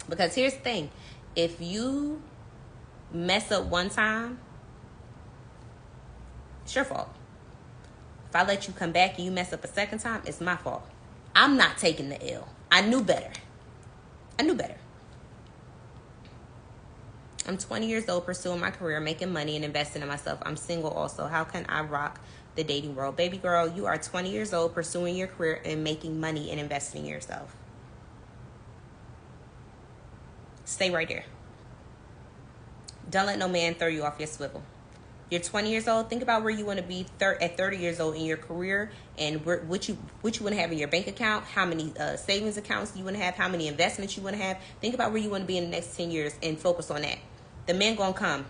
Because here's the thing. If you mess up one time, it's your fault. If I let you come back and you mess up a second time, it's my fault. I'm not taking the L. I knew better. I'm 20 years old, pursuing my career, making money, and investing in myself. I'm single also. How can I rock the dating world? Baby girl, you are 20 years old, pursuing your career and making money and investing in yourself. Stay right there. Don't let no man throw you off your swivel. You're 20 years old. Think about where you want to be at 30 years old in your career, and what you want to have in your bank account, how many savings accounts you want to have, how many investments you want to have. Think about where you want to be in the next 10 years and focus on that. The men gonna come.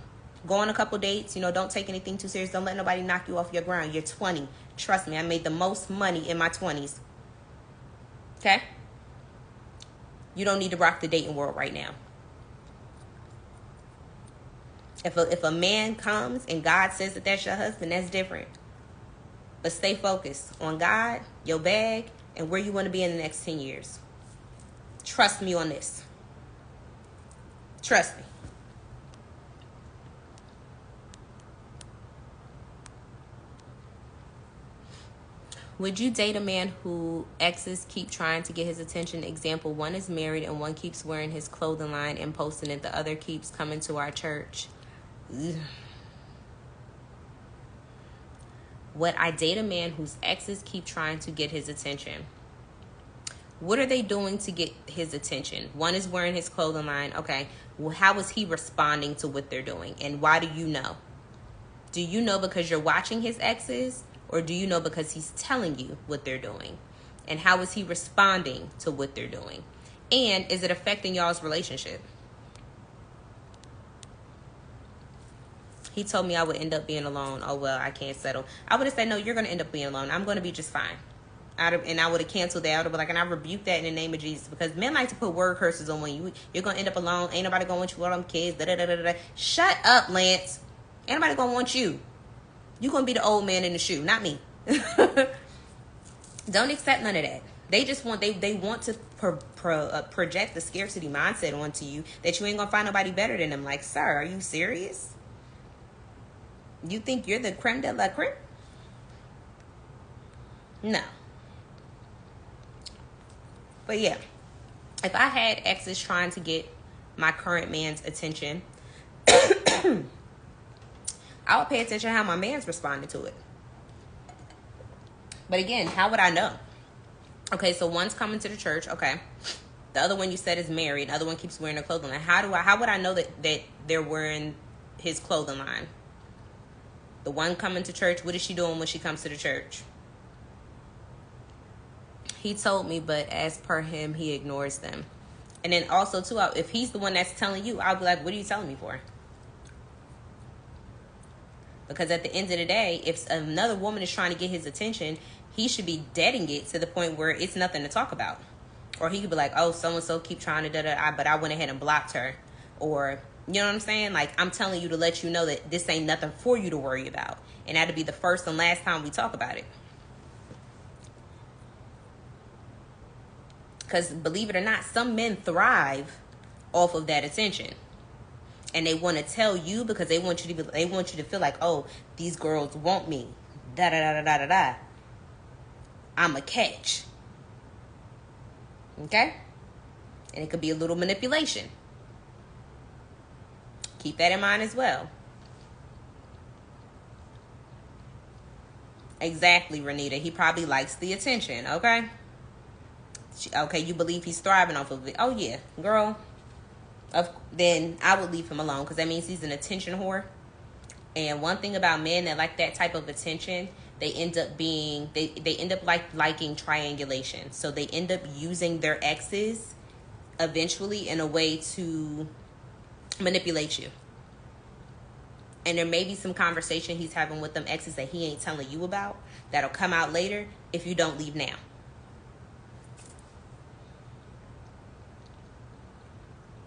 Go on a couple dates. Don't take anything too serious. Don't let nobody knock you off your ground. You're 20. Trust me, I made the most money in my 20s. Okay? You don't need to rock the dating world right now. If a man comes and God says that that's your husband, that's different. But stay focused on God, your bag, and where you want to be in the next 10 years. Trust me on this. Trust me. Would you date a man who exes keep trying to get his attention? Example, one is married and one keeps wearing his clothing line and posting it. The other keeps coming to our church. Ugh. Would I date a man whose exes keep trying to get his attention? What are they doing to get his attention? One is wearing his clothing line. Okay. Well, how is he responding to what they're doing? And why do you know? Do you know because you're watching his exes? Or do you know because he's telling you what they're doing? And how is he responding to what they're doing? And is it affecting y'all's relationship? He told me I would end up being alone. Oh, well, I can't settle. I would have said, no, you're going to end up being alone. I'm going to be just fine. And I would have canceled that. I would have been like, and I rebuke that in the name of Jesus. Because men like to put word curses on when you're going to end up alone. Ain't nobody going to want you with all them kids. Da-da-da-da-da. Shut up, Lance. Ain't nobody going to want you. You're going to be the old man in the shoe, not me. Don't accept none of that. They just want, they want to project the scarcity mindset onto you that you ain't going to find nobody better than them. Like, sir, are you serious? You think you're the creme de la creme? No. But yeah, if I had exes trying to get my current man's attention, I would pay attention to how my man's responding to it. But again, how would I know? Okay, so one's coming to the church. Okay. The other one you said is married. The other one keeps wearing their clothing line. How would I know that they're wearing his clothing line? The one coming to church, what is she doing when she comes to the church? He told me, but as per him, he ignores them. And then also, too, if he's the one that's telling you, I'll be like, what are you telling me for? Because at the end of the day, if another woman is trying to get his attention, he should be deading it to the point where it's nothing to talk about. Or he could be like, oh, so-and-so keep trying to da-da-da, but I went ahead and blocked her. Or, you know what I'm saying? Like, I'm telling you to let you know that this ain't nothing for you to worry about. And that'll be the first and last time we talk about it. Because believe it or not, some men thrive off of that attention. And they want to tell you because they want you to feel like, oh, these girls want me. Da da da da da da. I'm a catch. Okay? And it could be a little manipulation. Keep that in mind as well. Exactly, Renita. He probably likes the attention, okay? Okay, you believe he's thriving off of it. Oh, yeah, girl. Then I would leave him alone because that means he's an attention whore. And one thing about men that like that type of attention, they end up being, they end up liking triangulation. So they end up using their exes eventually in a way to manipulate you. And there may be some conversation he's having with them exes that he ain't telling you about that'll come out later if you don't leave now.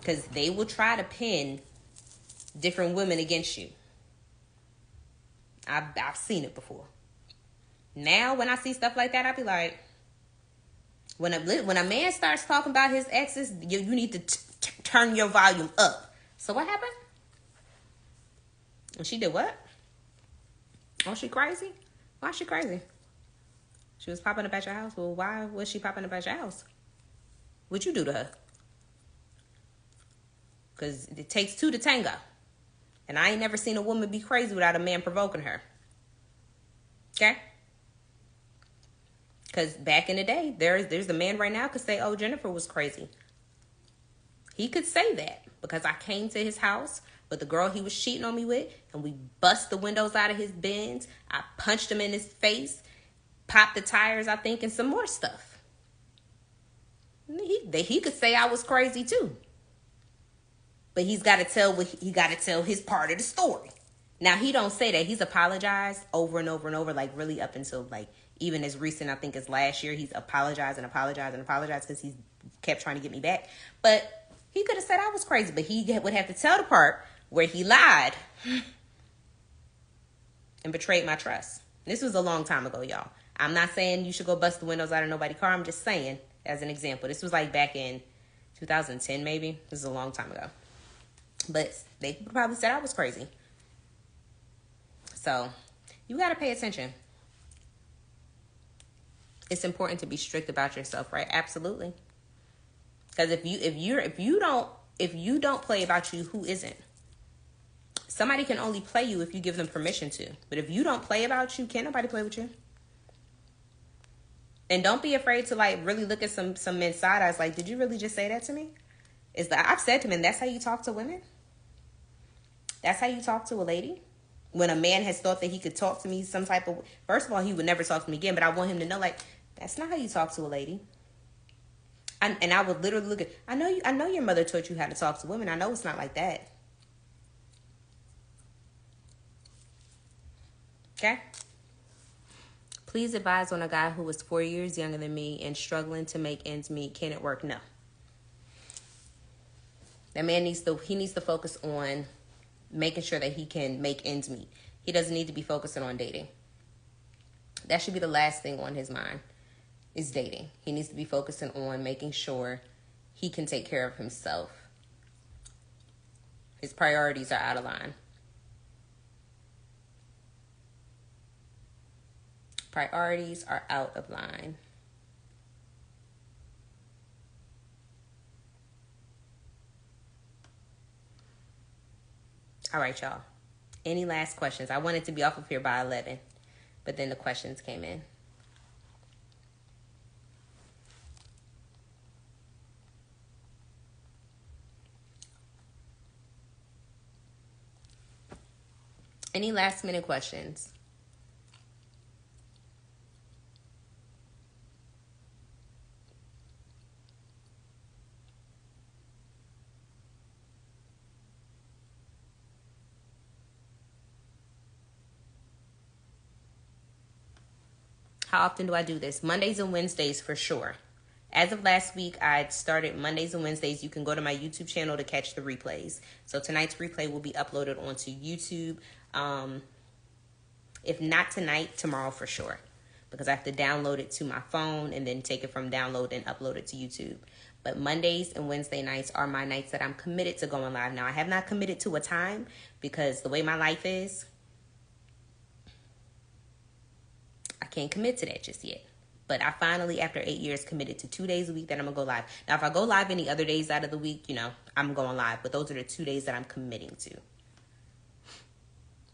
Because they will try to pin different women against you. I've seen it before. Now, when I see stuff like that, I be like, when a man starts talking about his exes, you need to turn your volume up. So what happened? And she did what? Oh, she crazy? Why is she crazy? She was popping up at your house. Well, why was she popping up at your house? What'd you do to her? Because it takes two to tango. And I ain't never seen a woman be crazy without a man provoking her. Okay? Because back in the day, there's a man right now could say, oh, Jennifer was crazy. He could say that. because I came to his house with the girl he was cheating on me with, and we bust the windows out of his Benz. I punched him in his face, popped the tires, I think, and some more stuff. He could say I was crazy too, but he's got to tell his part of the story. Now, he don't say that. He's apologized over and over and over, like really up until like even as recent, I think, as last year. He's apologized because he kept trying to get me back. But he could have said I was crazy, but he would have to tell the part where he lied and betrayed my trust. This was a long time ago, y'all. I'm not saying you should go bust the windows out of nobody's car. I'm just saying, as an example, this was like back in 2010, maybe. This is a long time ago. But they probably said I was crazy. So you got to pay attention. It's important to be strict about yourself, right? Absolutely. Because if you don't play about you, who isn't? Somebody can only play you if you give them permission to. But if you don't play about you, can't nobody play with you. And don't be afraid to like really look at some men's side eyes. Like, did you really just say that to me? I've said to men, that's how you talk to women? That's how you talk to a lady? When a man has thought that he could talk to me some type of... First of all, he would never talk to me again. But I want him to know, like, that's not how you talk to a lady. And I would literally look at... I know your mother taught you how to talk to women. I know it's not like that. Okay? Please advise on a guy who was 4 years younger than me and struggling to make ends meet. Can it work? No. That man needs to focus on making sure that he can make ends meet. He doesn't need to be focusing on dating. That should be the last thing on his mind, is dating. He needs to be focusing on making sure he can take care of himself. His priorities are out of line. Priorities are out of line. All right, y'all. Any last questions? I wanted to be off of here by 11, but then the questions came in. Any last minute questions? How often do I do this? Mondays and Wednesdays for sure. As of last week, I started Mondays and Wednesdays. You can go to my YouTube channel to catch the replays. So tonight's replay will be uploaded onto YouTube. If not tonight, tomorrow for sure. Because I have to download it to my phone and then take it from download and upload it to YouTube. But Mondays and Wednesday nights are my nights that I'm committed to going live. Now, I have not committed to a time because the way my life is, I can't commit to that just yet. But I finally, after 8 years, committed to 2 days a week that I'm going to go live. Now, if I go live any other days out of the week, I'm going live. But those are the 2 days that I'm committing to.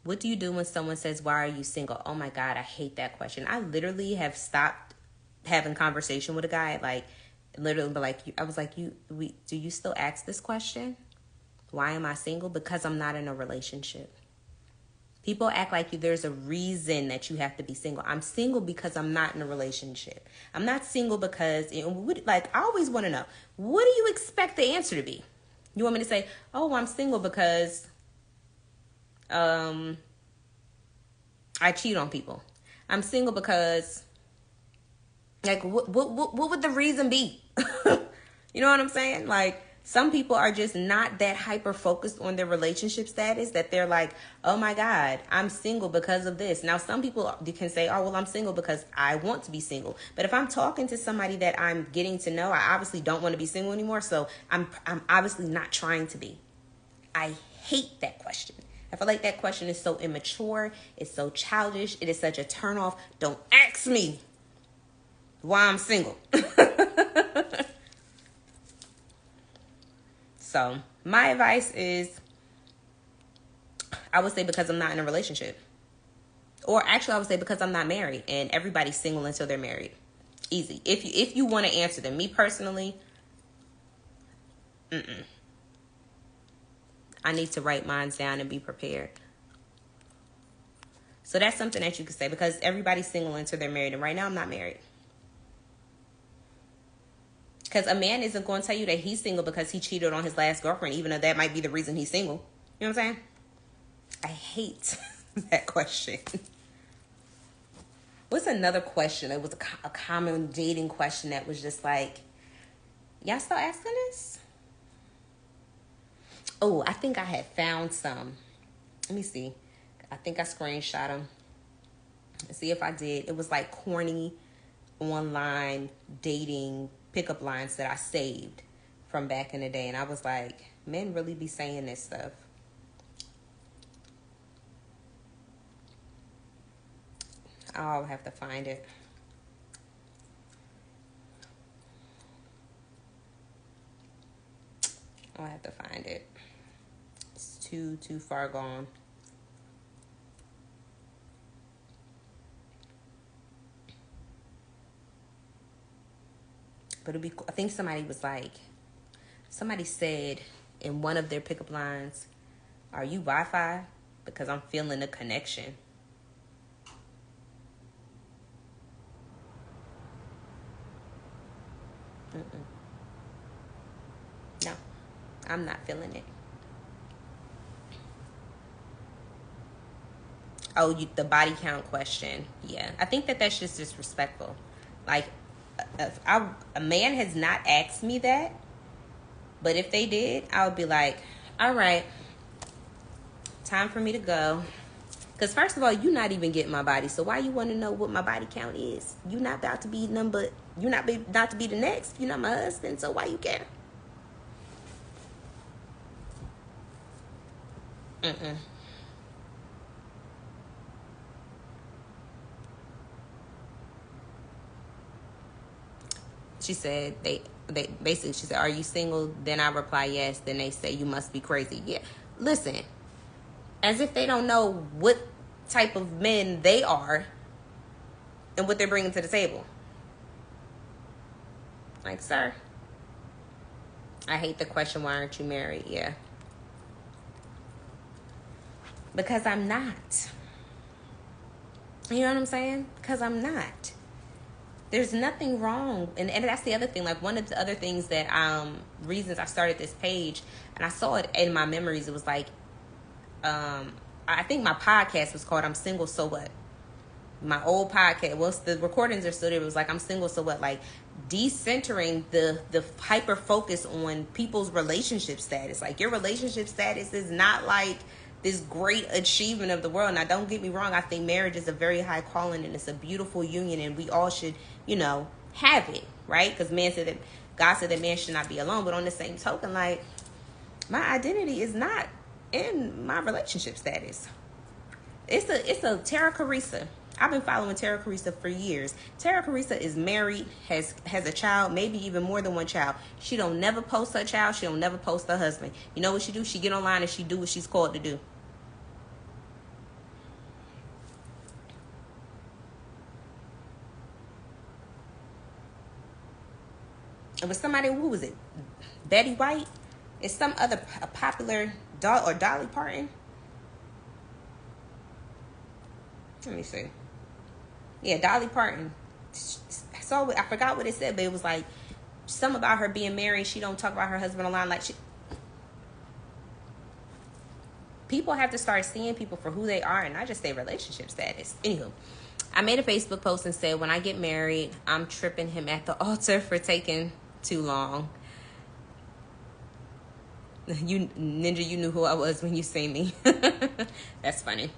What do you do when someone says, why are you single? Oh, my God, I hate that question. I literally have stopped having conversation with a guy. Like, literally, I was like, do you still ask this question? Why am I single? Because I'm not in a relationship. People act like there's a reason that you have to be single. I'm single because I'm not in a relationship. I'm not single because, I always want to know, what do you expect the answer to be? You want me to say, oh, I'm single because I cheat on people. I'm single because, what would the reason be? You know what I'm saying? Some people are just not that hyper focused on their relationship status that they're like, oh my God, I'm single because of this. Now, some people can say, oh, well, I'm single because I want to be single. But if I'm talking to somebody that I'm getting to know, I obviously don't want to be single anymore. So I'm obviously not trying to be. I hate that question. I feel like that question is so immature. It's so childish. It is such a turnoff. Don't ask me why I'm single. So my advice is, I would say because I'm not in a relationship. Or actually, I would say because I'm not married. And everybody's single until they're married. Easy. If you want to answer them. Me personally, I need to write mine down and be prepared. So that's something that you could say, because everybody's single until they're married. And right now I'm not married. Because a man isn't going to tell you that he's single because he cheated on his last girlfriend, even though that might be the reason he's single. You know what I'm saying? I hate that question. What's another question? It was a common dating question that was just like, y'all still asking this? Oh, I think I had found some. Let me see. I think I screenshot them. Let's see if I did. It was like corny online dating pickup lines that I saved from back in the day. And I was like, men really be saying this stuff. I'll have to find it. I'll have to find it. It's too far gone. But it'd be cool. I think somebody said in one of their pickup lines, "Are you Wi-Fi? Because I'm feeling a connection." No, I'm not feeling it. Oh, the body count question. Yeah, I think that's just disrespectful. Like, if a man has not asked me that, but if they did, I would be like, all right, time for me to go. Because first of all, you're not even getting my body. So why you want to know what my body count is? You're not about to be you're not about to be the next. You're not my husband. So why you care? She said they basically, she said, "Are you single?" Then I reply, "Yes." Then they say, "You must be crazy." Yeah. Listen, as if they don't know what type of men they are and what they're bringing to the table. Like, sir, I hate the question, "Why aren't you married?" Yeah. Because I'm not. You know what I'm saying? Because I'm not. There's nothing wrong. And that's the other thing. Like, one of the other things that, reasons I started this page, and I saw it in my memories, it was like, I think my podcast was called "I'm Single, So What?" My old podcast, well, the recordings are still there. It was like, "I'm single, so what?" Like, decentering the hyper focus on people's relationship status. Like, your relationship status is not like this great achievement of the world. Now, don't get me wrong. I think marriage is a very high calling and it's a beautiful union, and we all should, have it, right? Because God said that man should not be alone. But on the same token, like, my identity is not in my relationship status. It's a Tara Carissa. I've been following Tara Carissa for years. Tara Carissa is married, has a child, maybe even more than one child. She don't never post her child. She don't never post her husband. You know what she do? She get online and she do what she's called to do. It was somebody, who was it? Betty White? It's some other popular or Dolly Parton. Let me see. Yeah, Dolly Parton. So I forgot what it said, but it was like something about her being married. She don't talk about her husband online. Like, people have to start seeing people for who they are and not just their relationship status. Anywho, I made a Facebook post and said, when I get married, I'm tripping him at the altar for taking too long. You, Ninja, you knew who I was when you seen me. That's funny.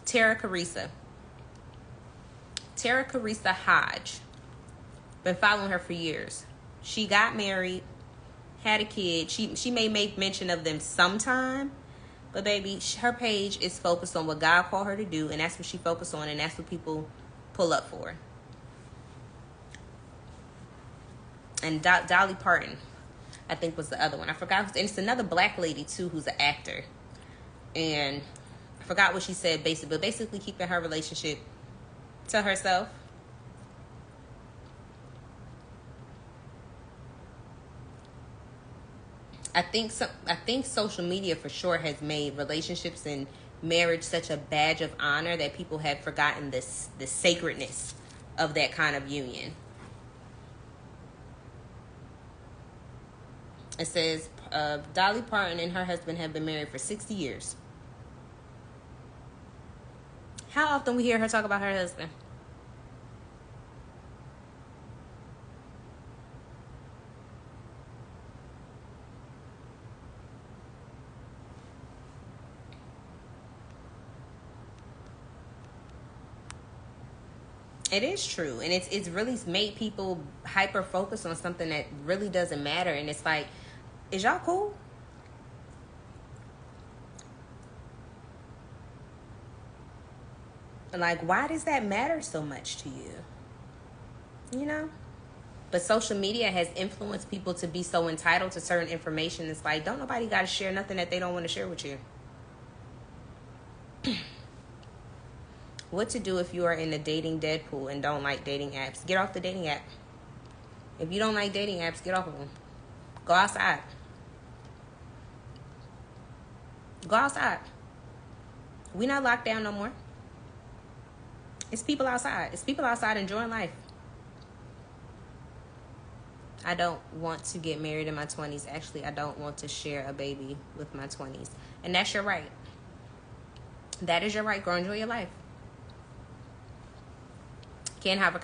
Tara Carissa Hodge. Been following her for years. She got married, had a kid. She may make mention of them sometime, but baby, her page is focused on what God called her to do, and that's what she focused on, and that's what people pull up for. And Dolly Parton, I think, was the other one. I forgot. And it's another black lady too who's an actor, and I forgot what she said basically keeping her relationship to herself. I think social media for sure has made relationships and marriage such a badge of honor that people have forgotten the sacredness of that kind of union. It says Dolly Parton and her husband have been married for 60 years. How often we hear her talk about her husband? It is true, and it's really made people hyper focus on something that really doesn't matter. And it's like, is y'all cool? Like, why does that matter so much to you? You know? But social media has influenced people to be so entitled to certain information. It's like, don't nobody got to share nothing that they don't want to share with you. What to do if you are in the dating Deadpool and don't like dating apps? Get off the dating app. If you don't like dating apps, get off of them. Go outside. Go outside. We not locked down no more. It's people outside. It's people outside enjoying life. I don't want to get married in my 20s. Actually, I don't want to share a baby with my 20s. And that's your right. That is your right. Go enjoy your life. Can't have a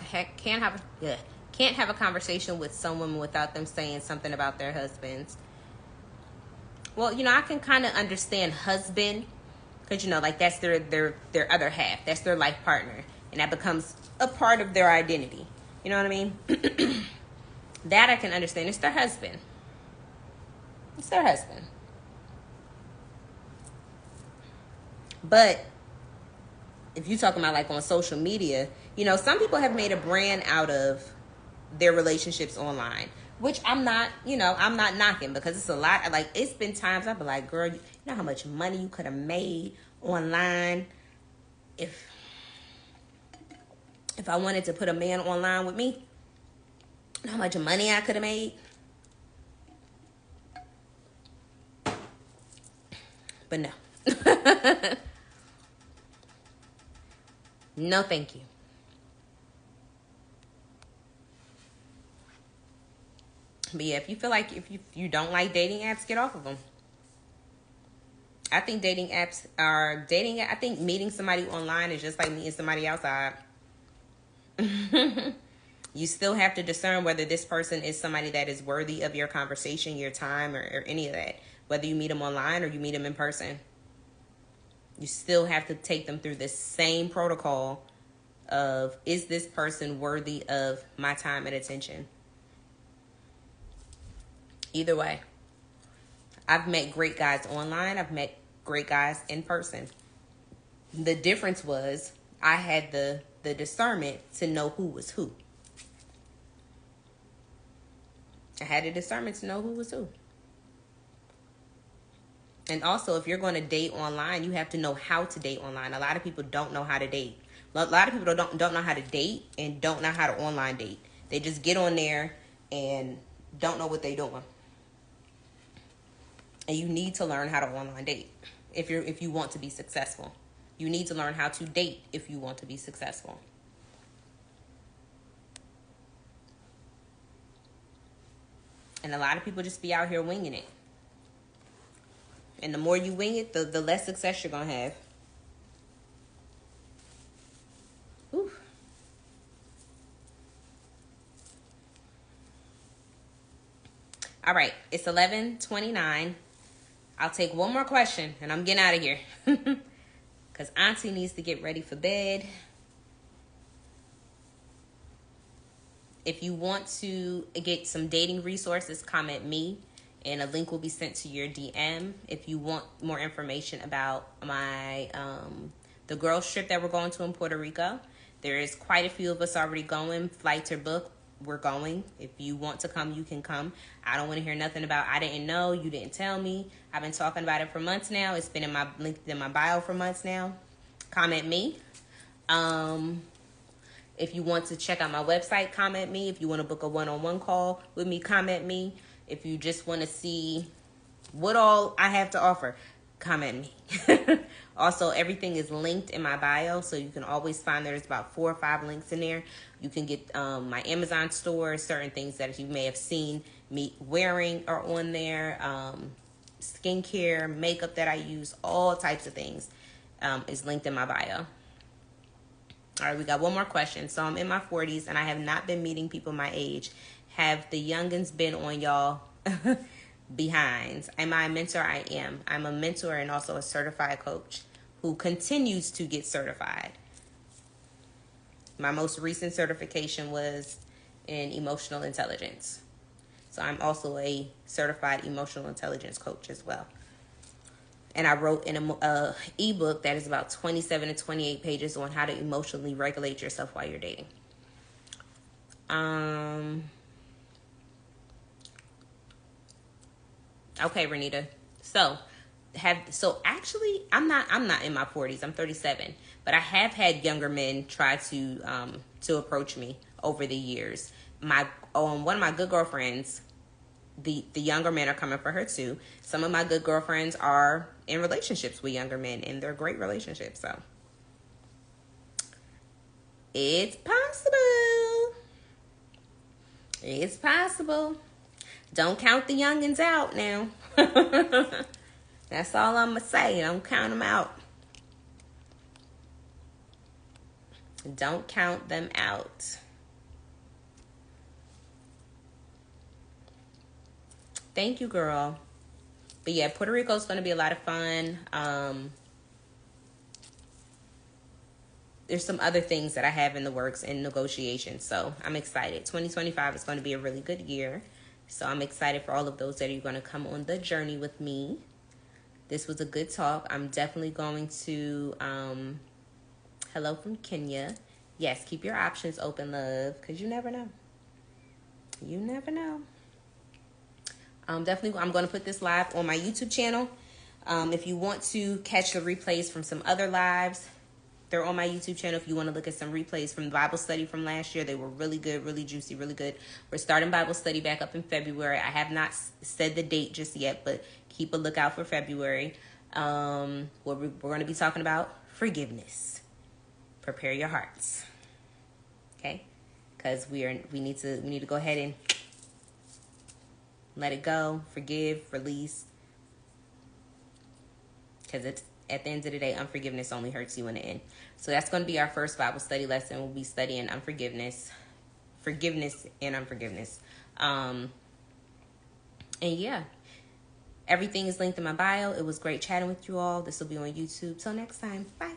conversation with someone without them saying something about their husbands. Well, I can kind of understand husband, because like that's their other half. That's their life partner, and that becomes a part of their identity. You know what I mean? That I can understand. It's their husband. It's their husband. But if you're talking about like on social media, some people have made a brand out of their relationships online, which I'm not knocking, because it's a lot. Like, it's been times I've been like, girl, you know how much money you could have made online if I wanted to put a man online with me? You know how much money I could have made? But no. No, thank you. But yeah, if you feel like if you don't like dating apps, get off of them. I think dating apps are I think meeting somebody online is just like meeting somebody outside. You still have to discern whether this person is somebody that is worthy of your conversation, your time, or any of that. Whether you meet them online or you meet them in person. You still have to take them through the same protocol of, is this person worthy of my time and attention? Either way. I've met great guys online. I've met great guys in person. The difference was I had the discernment to know who was who. I had the discernment to know who was who. And also, if you're going to date online, you have to know how to date online. A lot of people don't know how to date. A lot of people don't know how to date and don't know how to online date. They just get on there and don't know what they're doing. And you need to learn how to online date if you want to be successful. You need to learn how to date if you want to be successful. And a lot of people just be out here winging it. And the more you wing it, the less success you're going to have. Ooh. All right, it's 11:29. I'll take one more question, and I'm getting out of here. Because Auntie needs to get ready for bed. If you want to get some dating resources, comment me, and a link will be sent to your DM. If you want more information about my the girls trip that we're going to in Puerto Rico, there is quite a few of us already going. Flights are booked. We're going. If you want to come, you can come. I don't want to hear nothing about, I didn't know, you didn't tell me. I've been talking about it for months now. It's been linked in my bio for months now. Comment me. If you want to check out my website, comment me. If you want to book a one-on-one call with me, comment me. If you just want to see what all I have to offer, come at me. Also, everything is linked in my bio, so you can always find there's about 4 or 5 links in there. You can get my Amazon store, certain things that you may have seen me wearing are on there. Skincare, makeup that I use, all types of things is linked in my bio. All right, we got one more question. So I'm in my 40s and I have not been meeting people my age. Have the youngins been on y'all behinds? Am I a mentor? I am. I'm a mentor and also a certified coach who continues to get certified. My most recent certification was in emotional intelligence. So I'm also a certified emotional intelligence coach as well. And I wrote in an ebook that is about 27 to 28 pages on how to emotionally regulate yourself while you're dating. Okay, Renita. So actually I'm not in my 40s. I'm 37, but I have had younger men try to approach me over the years. One of my good girlfriends, the younger men are coming for her too. Some of my good girlfriends are in relationships with younger men, and they're great relationships. So it's possible. It's possible. Don't count the youngins out now. That's all I'm going to say. Don't count them out. Don't count them out. Thank you, girl. But yeah, Puerto Rico is going to be a lot of fun. There's some other things that I have in the works in negotiation. So I'm excited. 2025 is going to be a really good year. So I'm excited for all of those that are going to come on the journey with me. This was a good talk. I'm definitely going to, hello from Kenya. Yes, keep your options open, love, because you never know. You never know. Definitely, I'm going to put this live on my YouTube channel. If you want to catch the replays from some other lives, they're on my YouTube channel. If you want to look at some replays from Bible study from last year, they were really good, really juicy, really good. We're starting Bible study back up in February. I have not said the date just yet, but keep a lookout for February. We're going to be talking about forgiveness. Prepare your hearts, okay? Because we need to go ahead and let it go, forgive, release. Because it's at the end of the day, unforgiveness only hurts you in the end. So that's going to be our first Bible study lesson. We'll be studying forgiveness and unforgiveness. And yeah, everything is linked in my bio. It was great chatting with you all. This will be on YouTube. Till next time. Bye.